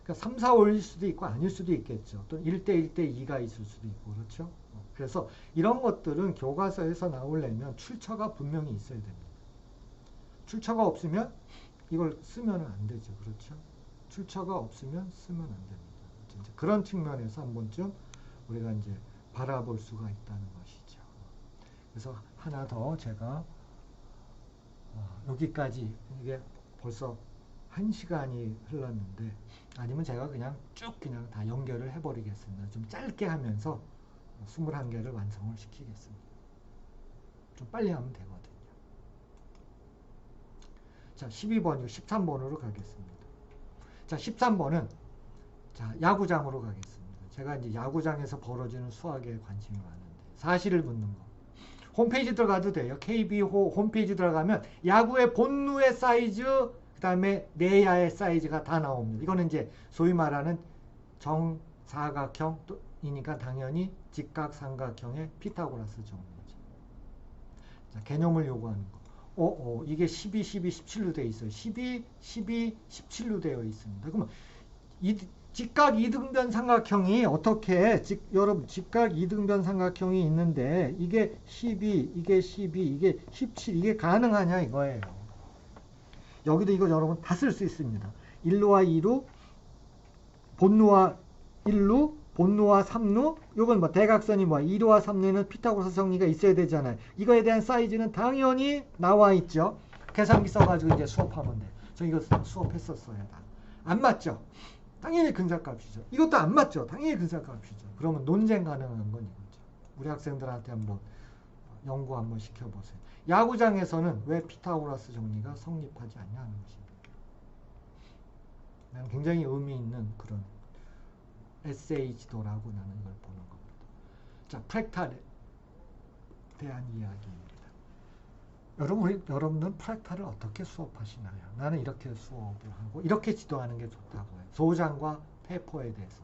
그러니까 3, 4, 5일 수도 있고 아닐 수도 있겠죠. 또 1대 2가 있을 수도 있고 그렇죠. 그래서 이런 것들은 교과서에서 나오려면 출처가 분명히 있어야 됩니다. 출처가 없으면 이걸 쓰면 안 되죠. 그렇죠. 출처가 없으면 쓰면 안 됩니다. 이제 그런 측면에서 한 번쯤 우리가 이제 바라볼 수가 있다는 것이죠. 그래서 하나 더 제가 여기까지 이게 벌써 1시간이 흘렀는데 아니면 제가 그냥 다 연결을 해버리겠습니다. 좀 짧게 하면서 21개를 완성을 시키겠습니다. 좀 빨리 하면 되거든요. 자, 12번이고 13번으로 가겠습니다. 자, 13번은 야구장으로 가겠습니다. 제가 이제 야구장에서 벌어지는 수학에 관심이 많은데 사실을 묻는 거. 홈페이지 들어가도 돼요. KB호 홈페이지 들어가면 야구의 본루의 사이즈 그 다음에 내야의 사이즈가 다 나옵니다. 이거는 이제 소위 말하는 정사각형이니까 당연히 직각삼각형의 피타고라스 정리죠. 자, 개념을 요구하는 거. 이게 12, 17로 되어 있어요. 12, 17로 되어 있습니다. 그러면 직각 이등변 삼각형이 여러분 직각 이등변 삼각형이 있는데 이게 12, 이게 17 이게 가능하냐 이거예요. 여기도 이거 여러분 다 쓸 수 있습니다. 1루와 2루, 본루와 1루, 본루와 3루, 요건 대각선이 2루와 3루에는 피타고라스 정리가 있어야 되잖아요. 이거에 대한 사이즈는 당연히 나와 있죠. 계산기 써가지고 이제 수업하면 돼. 저 이거 수업했었어요. 안 맞죠? 당연히 근사값이죠. 이것도 안 맞죠? 당연히 근사값이죠. 그러면 논쟁 가능한 건 이거죠. 우리 학생들한테 한번 연구 한번 시켜보세요. 야구장에서는 왜 피타고라스 정리가 성립하지 않냐는 것입니다. 나는 굉장히 의미 있는 그런 에세이 지도라고 나는 이걸 보는 겁니다. 자, 프랙탈에 대한 이야기입니다. 여러분은 프랙탈을 어떻게 수업하시나요? 나는 이렇게 수업을 하고 이렇게 지도하는 게 좋다고 해요. 소장과 페포에 대해서.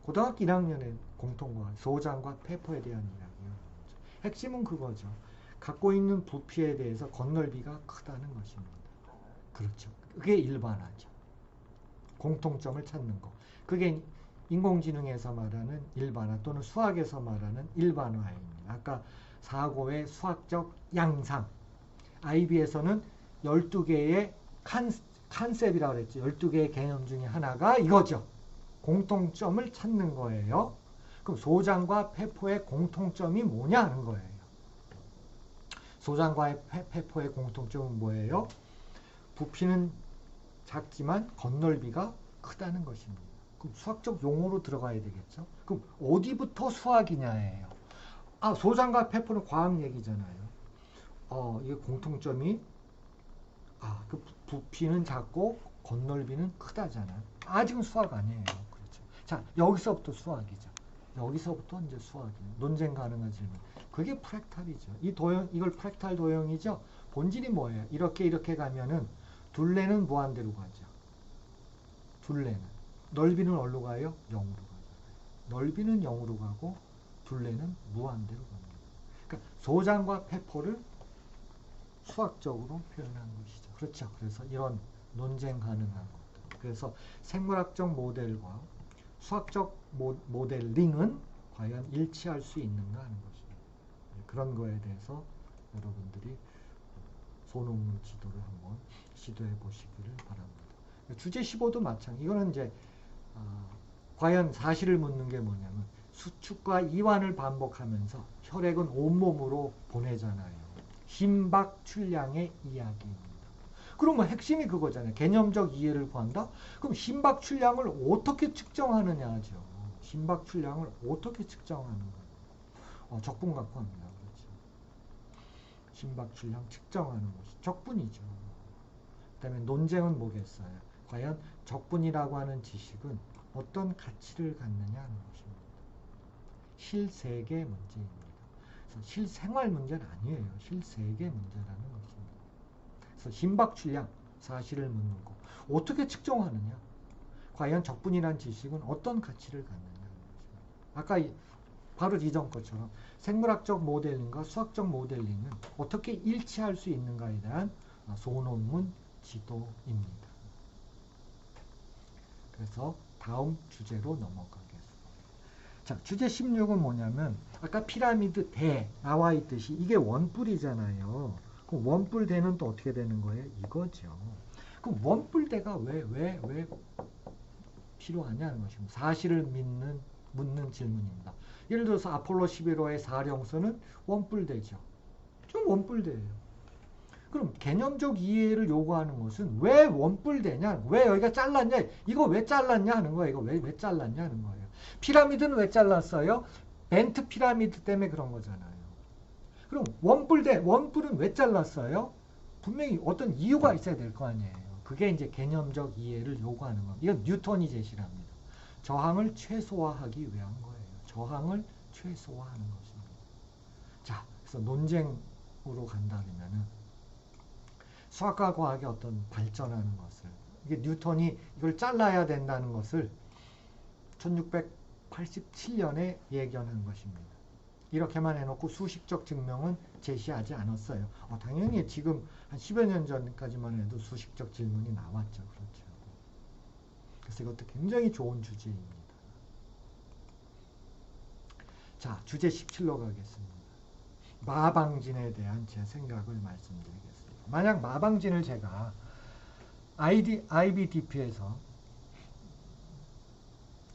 고등학교 1학년의 공통과 소장과 페포에 대한 이야기예요. 핵심은 그거죠. 갖고 있는 부피에 대해서 건널비가 크다는 것입니다. 그렇죠. 그게 일반화죠. 공통점을 찾는 거. 그게 인공지능에서 말하는 일반화 또는 수학에서 말하는 일반화입니다. 아까 사고의 수학적 양상. IB에서는 12개의 컨셉이라고 그랬죠. 12개의 개념 중에 하나가 이거죠. 공통점을 찾는 거예요. 그럼 소장과 페포의 공통점이 뭐냐 하는 거예요. 소장과 페포의 공통점은 뭐예요? 부피는 작지만 건널비가 크다는 것입니다. 그럼 수학적 용어로 들어가야 되겠죠. 그럼 어디부터 수학이냐예요. 소장과 페퍼는 과학 얘기잖아요. 이게 공통점이 그 부피는 작고 건널비는 크다잖아. 아직은 수학 아니에요. 그렇죠. 자, 여기서부터 수학이죠. 여기서부터 이제 수학이에요. 논쟁 가능한 질문. 그게 프랙탈이죠. 이걸 프랙탈 도형이죠. 본질이 뭐예요? 이렇게 가면은 둘레는 무한대로 가죠. 둘레는. 넓이는 어디로 가요? 0으로 가잖아요. 넓이는 0으로 가고 둘레는 무한대로 갑니다. 그러니까 소장과 페퍼를 수학적으로 표현한 것이죠. 그렇죠. 그래서 이런 논쟁 가능한 것들. 그래서 생물학적 모델과 수학적 모델링은 과연 일치할 수 있는가 하는 것입니다. 그런 거에 대해서 여러분들이 소논문 지도를 한번 시도해 보시기를 바랍니다. 주제 15도 마찬가지. 이거는 이제 과연 사실을 묻는 게 뭐냐면 수축과 이완을 반복하면서 혈액은 온몸으로 보내잖아요. 심박출량의 이야기입니다. 그러면 핵심이 그거잖아요. 개념적 이해를 구한다? 그럼 심박출량을 어떻게 측정하느냐죠. 심박출량을 어떻게 측정하는 거예요? 적분 갖고 합니다. 그렇죠. 심박출량 측정하는 것이 적분이죠. 그 다음에 논쟁은 뭐겠어요? 과연 적분이라고 하는 지식은 어떤 가치를 갖느냐 하는 것입니다. 실세계 문제입니다. 그래서 실생활 문제는 아니에요. 실세계 문제라는 것입니다. 그래서 심박출량, 사실을 묻는 거. 어떻게 측정하느냐? 과연 적분이란 지식은 어떤 가치를 갖느냐 하는 것입니다. 아까 바로 이전 것처럼 생물학적 모델링과 수학적 모델링은 어떻게 일치할 수 있는가에 대한 소논문 지도입니다. 그래서 다음 주제로 넘어가겠습니다. 자, 주제 16은 뭐냐면 아까 피라미드 대 나와 있듯이 이게 원뿔이잖아요. 그럼 원뿔대는 또 어떻게 되는 거예요? 이거죠. 그럼 원뿔대가 왜 필요하냐는 것입니다. 사실을 묻는 질문입니다. 예를 들어서 아폴로 11호의 사령선은 원뿔대죠. 좀 원뿔대예요. 그럼 개념적 이해를 요구하는 것은 왜 원뿔대냐? 왜 여기가 잘랐냐? 이거 왜 잘랐냐 하는 거예요. 이거 왜 잘랐냐 하는 거예요. 피라미드는 왜 잘랐어요? 벤트 피라미드 때문에 그런 거잖아요. 그럼 원뿔은 왜 잘랐어요? 분명히 어떤 이유가 있어야 될 거 아니에요. 그게 이제 개념적 이해를 요구하는 겁니다. 이건 뉴턴이 제시를 합니다. 저항을 최소화하기 위한 거예요. 저항을 최소화하는 것입니다. 자, 그래서 논쟁으로 간다면은 수학과 과학의 어떤 발전하는 것을 이게 뉴턴이 이걸 잘라야 된다는 것을 1687년에 예견한 것입니다. 이렇게만 해놓고 수식적 증명은 제시하지 않았어요. 당연히 지금 한 10여 년 전까지만 해도 수식적 질문이 나왔죠. 그렇죠. 그래서 이것도 굉장히 좋은 주제입니다. 자, 주제 17로 가겠습니다. 마방진에 대한 제 생각을 말씀드리겠습니다. 만약 마방진을 제가 IBDP에서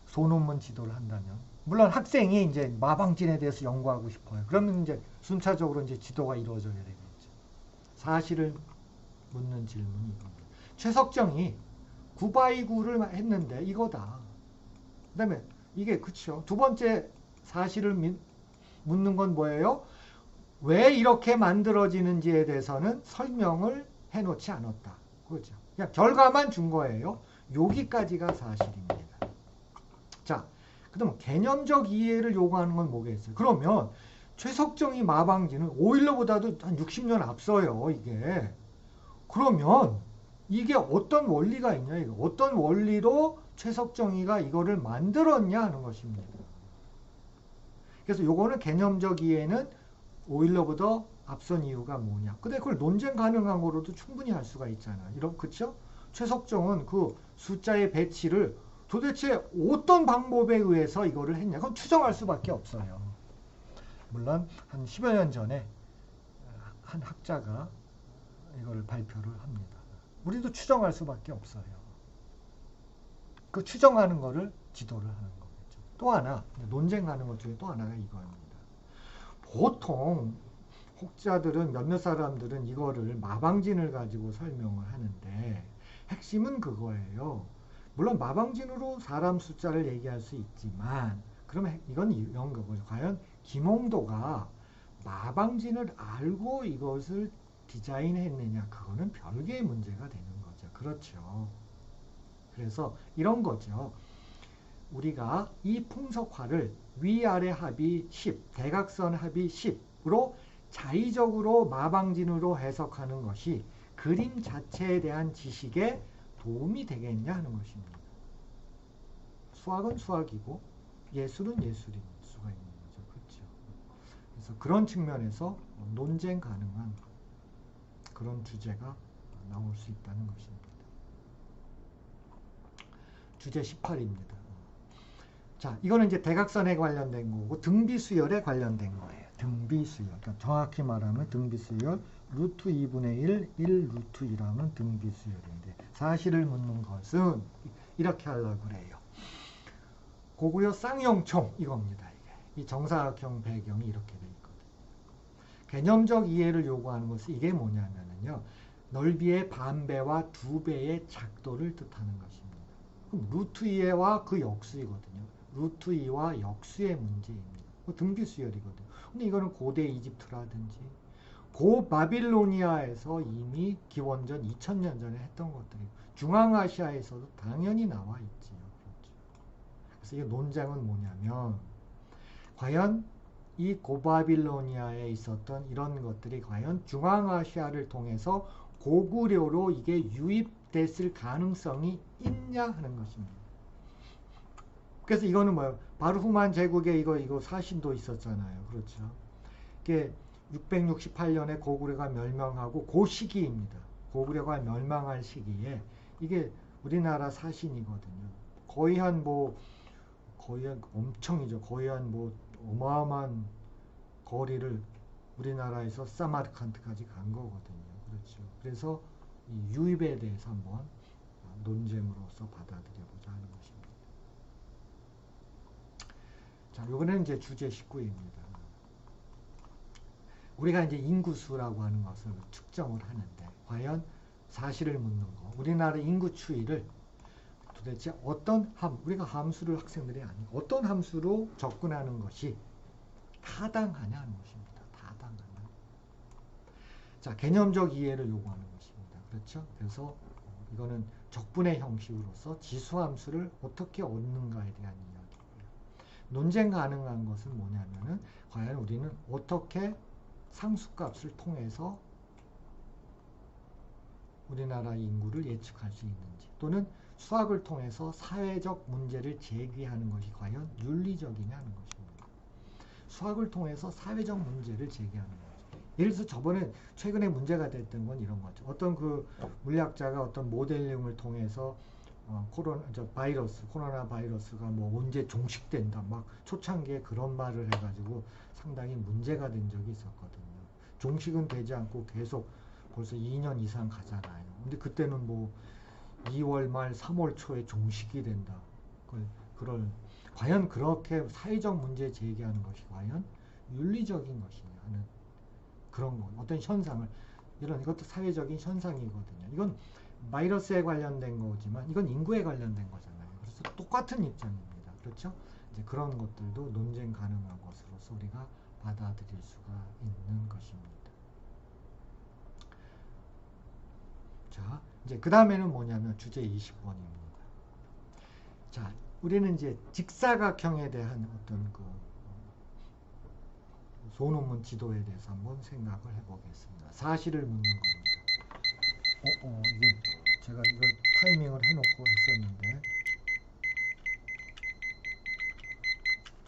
소논문 지도를 한다면, 물론 학생이 이제 마방진에 대해서 연구하고 싶어요. 그러면 이제 순차적으로 이제 지도가 이루어져야 되겠죠. 사실을 묻는 질문이 이겁니다. 최석정이 9x9를 했는데 이거다. 그 다음에 이게 그쵸. 두 번째 사실을 묻는 건 뭐예요? 왜 이렇게 만들어지는지에 대해서는 설명을 해놓지 않았다. 그렇죠. 그냥 결과만 준 거예요. 여기까지가 사실입니다. 자, 그다음 개념적 이해를 요구하는 건 뭐겠어요? 그러면 최석정이 마방진은 오일러보다도 한 60년 앞서요. 이게. 그러면 이게 어떤 원리가 있냐? 이거. 어떤 원리로 최석정이가 이거를 만들었냐 하는 것입니다. 그래서 요거는 개념적 이해는 오일러보다 앞선 이유가 뭐냐. 근데 그걸 논쟁 가능한 거로도 충분히 할 수가 있잖아요. 그쵸? 최석정은 그 숫자의 배치를 도대체 어떤 방법에 의해서 이거를 했냐. 그건 추정할 수밖에 없어요. 물론 한 10여 년 전에 한 학자가 이걸 발표를 합니다. 우리도 추정할 수밖에 없어요. 그 추정하는 거를 지도를 하는 거겠죠. 또 하나, 논쟁 가는 것 중에 또 하나가 이거입니다. 보통 혹자들은 몇몇 사람들은 이거를 마방진을 가지고 설명을 하는데 핵심은 그거예요. 물론 마방진으로 사람 숫자를 얘기할 수 있지만 그러면 이건 이런 거고요. 과연 김홍도가 마방진을 알고 이것을 디자인했느냐, 그거는 별개의 문제가 되는 거죠. 그렇죠. 그래서 이런 거죠. 우리가 이 풍속화를 위아래 합이 10, 대각선 합이 10으로 자의적으로 마방진으로 해석하는 것이 그림 자체에 대한 지식에 도움이 되겠냐 하는 것입니다. 수학은 수학이고 예술은 예술일 수가 있는 거죠. 그렇죠. 그래서 그런 측면에서 논쟁 가능한 그런 주제가 나올 수 있다는 것입니다. 주제 18입니다. 자, 이거는 이제 대각선에 관련된 거고 등비수열에 관련된 거예요. 등비수열. 그러니까 정확히 말하면 등비수열 루트 2분의 1, 1 루트 2라면 등비수열인데 사실을 묻는 것은 이렇게 하려고 그래요. 고구려 쌍용총 이겁니다. 이게. 이 정사각형 배경이 이렇게 돼 있거든요. 개념적 이해를 요구하는 것은 이게 뭐냐면요. 넓이의 반배와 2배의 작도를 뜻하는 것입니다. 그럼 루트 2와 그 역수이거든요. 루트 2와 역수의 문제입니다. 등비수열이거든요. 근데 이거는 고대 이집트라든지 고 바빌로니아에서 이미 기원전 2000년 전에 했던 것들이고 중앙아시아에서도 당연히 나와 있지요. 그렇죠. 그래서 이 논쟁은 뭐냐면 과연 이 고바빌로니아에 있었던 이런 것들이 과연 중앙아시아를 통해서 고구려로 이게 유입됐을 가능성이 있냐 하는 것입니다. 그래서 이거는 뭐예요? 바르후만 제국에 이거 사신도 있었잖아요. 그렇죠. 이게 668년에 고구려가 멸망하고 그 시기입니다. 고구려가 멸망할 시기에 이게 우리나라 사신이거든요. 거의 한 엄청이죠. 거의 한 어마어마한 거리를 우리나라에서 사마르칸트까지 간 거거든요. 그렇죠. 그래서 이 유입에 대해서 한번 논쟁으로서 받아들여보자 하는 것입니다. 자, 요거는 이제 주제 19입니다. 우리가 이제 인구수라고 하는 것을 측정을 하는데 과연 사실을 묻는 거. 우리나라 인구 추이를 도대체 어떤 우리가 함수를 학생들이 아니고 어떤 함수로 접근하는 것이 타당하냐 하는 것입니다. 타당하냐. 자, 개념적 이해를 요구하는 것입니다. 그렇죠? 그래서 이거는 적분의 형식으로서 지수함수를 어떻게 얻는가에 대한 이야기고요. 논쟁 가능한 것은 뭐냐면은 과연 우리는 어떻게 상수값을 통해서 우리나라 인구를 예측할 수 있는지 또는 수학을 통해서 사회적 문제를 제기하는 것이 과연 윤리적이냐 하는 것입니다. 수학을 통해서 사회적 문제를 제기하는 거죠. 예를 들어서 저번에 최근에 문제가 됐던 건 이런 거죠. 어떤 그 물리학자가 어떤 모델링을 통해서 코로나 바이러스가 언제 종식된다 막 초창기에 그런 말을 해가지고 상당히 문제가 된 적이 있었거든요. 종식은 되지 않고 계속 벌써 2년 이상 가잖아요. 근데 그때는 2월 말 3월 초에 종식이 된다. 과연 그렇게 사회적 문제 제기하는 것이 과연 윤리적인 것이냐 하는 그런 거. 어떤 현상을 이것도 사회적인 현상이거든요. 이건 바이러스에 관련된 거지만 이건 인구에 관련된 거잖아요. 그래서 똑같은 입장입니다. 그렇죠? 이제 그런 것들도 논쟁 가능한 것으로서 우리가 받아들일 수가 있는 것입니다. 자, 이제 그 다음에는 뭐냐면 주제 20번입니다. 자, 우리는 이제 직사각형에 대한 어떤 소논문 지도에 대해서 한번 생각을 해보겠습니다. 사실을 묻는 겁니다. 이게 제가 이걸 타이밍을 해놓고 했었는데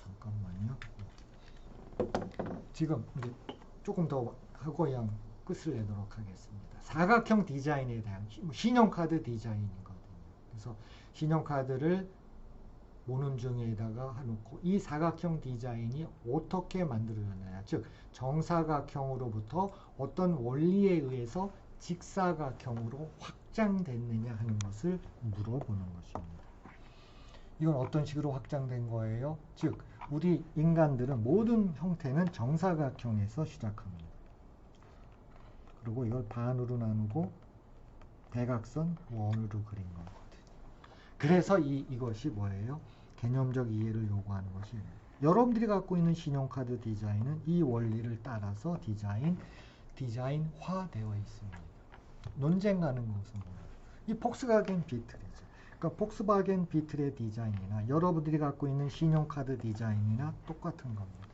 잠깐만요. 지금 이제 조금 더 하고 그냥 끝을 내도록 하겠습니다. 사각형 디자인에 대한 신용카드 디자인이거든요. 그래서 신용카드를 모눈 중에다가 해놓고 이 사각형 디자인이 어떻게 만들어졌느냐, 즉 정사각형으로부터 어떤 원리에 의해서 직사각형으로 확장됐느냐 하는 것을 물어보는 것입니다. 이건 어떤 식으로 확장된 거예요? 즉 우리 인간들은 모든 형태는 정사각형에서 시작합니다. 그리고 이걸 반으로 나누고 대각선 원으로 그린 거거든요. 그래서 이것이 뭐예요? 개념적 이해를 요구하는 것이 여러분들이 갖고 있는 신용카드 디자인은 이 원리를 따라서 디자인화되어 있습니다. 논쟁 가는 것은 뭐예요? 이 폭스바겐 비틀이죠. 그러니까 폭스바겐 비틀의 디자인이나 여러분들이 갖고 있는 신용카드 디자인이나 똑같은 겁니다.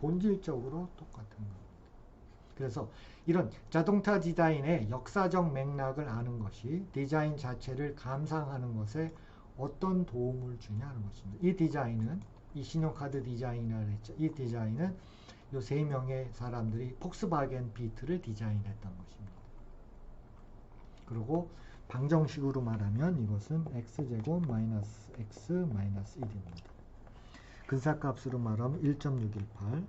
본질적으로 똑같은 겁니다. 그래서 이런 자동차 디자인의 역사적 맥락을 아는 것이 디자인 자체를 감상하는 것에 어떤 도움을 주냐는 것입니다. 이 디자인은 이 신용카드 디자인이라고 했죠. 이 디자인은 이 세 명의 사람들이 폭스바겐 비트를 디자인했던 것입니다. 그리고 방정식으로 말하면 이것은 x제곱 마이너스 x 마이너스 1입니다. 근사값으로 말하면 1.618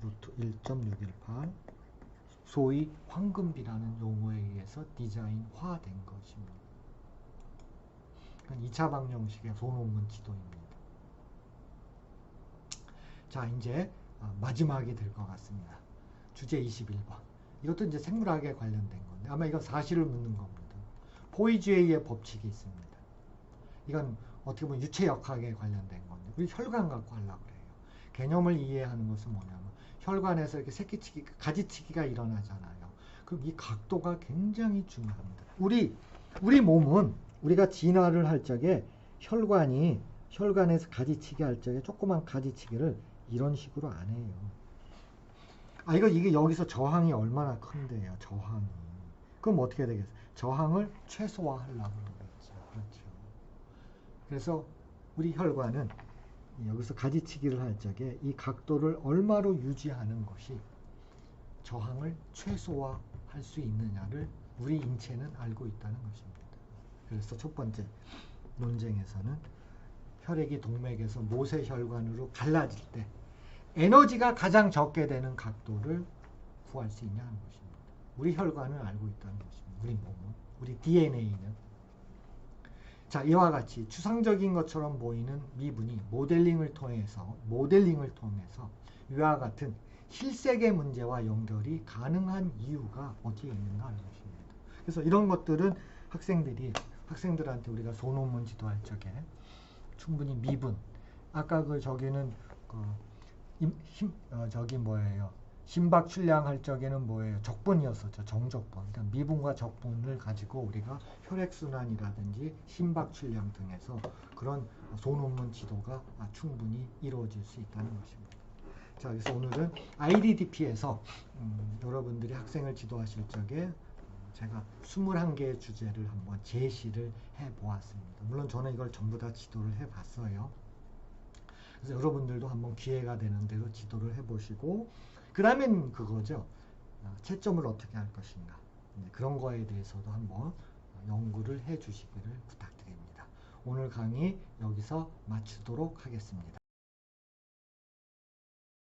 루트 1.618 소위 황금비라는 용어에 의해서 디자인화된 것입니다. 2차 방정식의 소논문 지도입니다. 자, 이제 마지막이 될 것 같습니다. 주제 21번. 이것도 이제 생물학에 관련된 건데 아마 이건 사실을 묻는 겁니다. 포이지에이의 법칙이 있습니다. 이건 어떻게 보면 유체역학에 관련된 건데 우리 혈관 갖고 하려고 그래요. 개념을 이해하는 것은 뭐냐면 혈관에서 이렇게 새끼치기, 가지치기가 일어나잖아요. 그럼 이 각도가 굉장히 중요합니다. 우리 몸은 우리가 진화를 할 적에 혈관에서 가지치기 할 적에 조그만 가지치기를 이런 식으로 안 해요. 이게 여기서 저항이 얼마나 큰데요, 저항이. 그럼 어떻게 되겠어요? 저항을 최소화하려고 그러겠죠. 그렇죠. 그래서 우리 혈관은 여기서 가지치기를 할 적에 이 각도를 얼마로 유지하는 것이 저항을 최소화할 수 있느냐를 우리 인체는 알고 있다는 것입니다. 그래서 첫 번째 논쟁에서는 혈액이 동맥에서 모세혈관으로 갈라질 때 에너지가 가장 적게 되는 각도를 구할 수 있냐는 것입니다. 우리 혈관은 알고 있다는 것입니다. 우리 몸은, 우리 DNA는. 자, 이와 같이 추상적인 것처럼 보이는 미분이 모델링을 통해서 이와 같은 실색의 문제와 연결이 가능한 이유가 어디에 있는가 하는 것입니다. 그래서 이런 것들은 학생들한테 우리가 소논문 지도할 적에 충분히 미분, 아까 저기는 심박 출량할 적에는 뭐예요? 적분이었었죠. 정적분. 그러니까 미분과 적분을 가지고 우리가 혈액순환이라든지 심박 출량 등에서 그런 소논문 지도가 충분히 이루어질 수 있다는 것입니다. 자, 그래서 오늘은 IDDP에서 여러분들이 학생을 지도하실 적에 제가 21개의 주제를 한번 제시를 해보았습니다. 물론 저는 이걸 전부 다 지도를 해봤어요. 그래서 여러분들도 한번 기회가 되는 대로 지도를 해보시고 그 다음엔 그거죠. 채점을 어떻게 할 것인가. 그런 거에 대해서도 한번 연구를 해주시기를 부탁드립니다. 오늘 강의 여기서 마치도록 하겠습니다.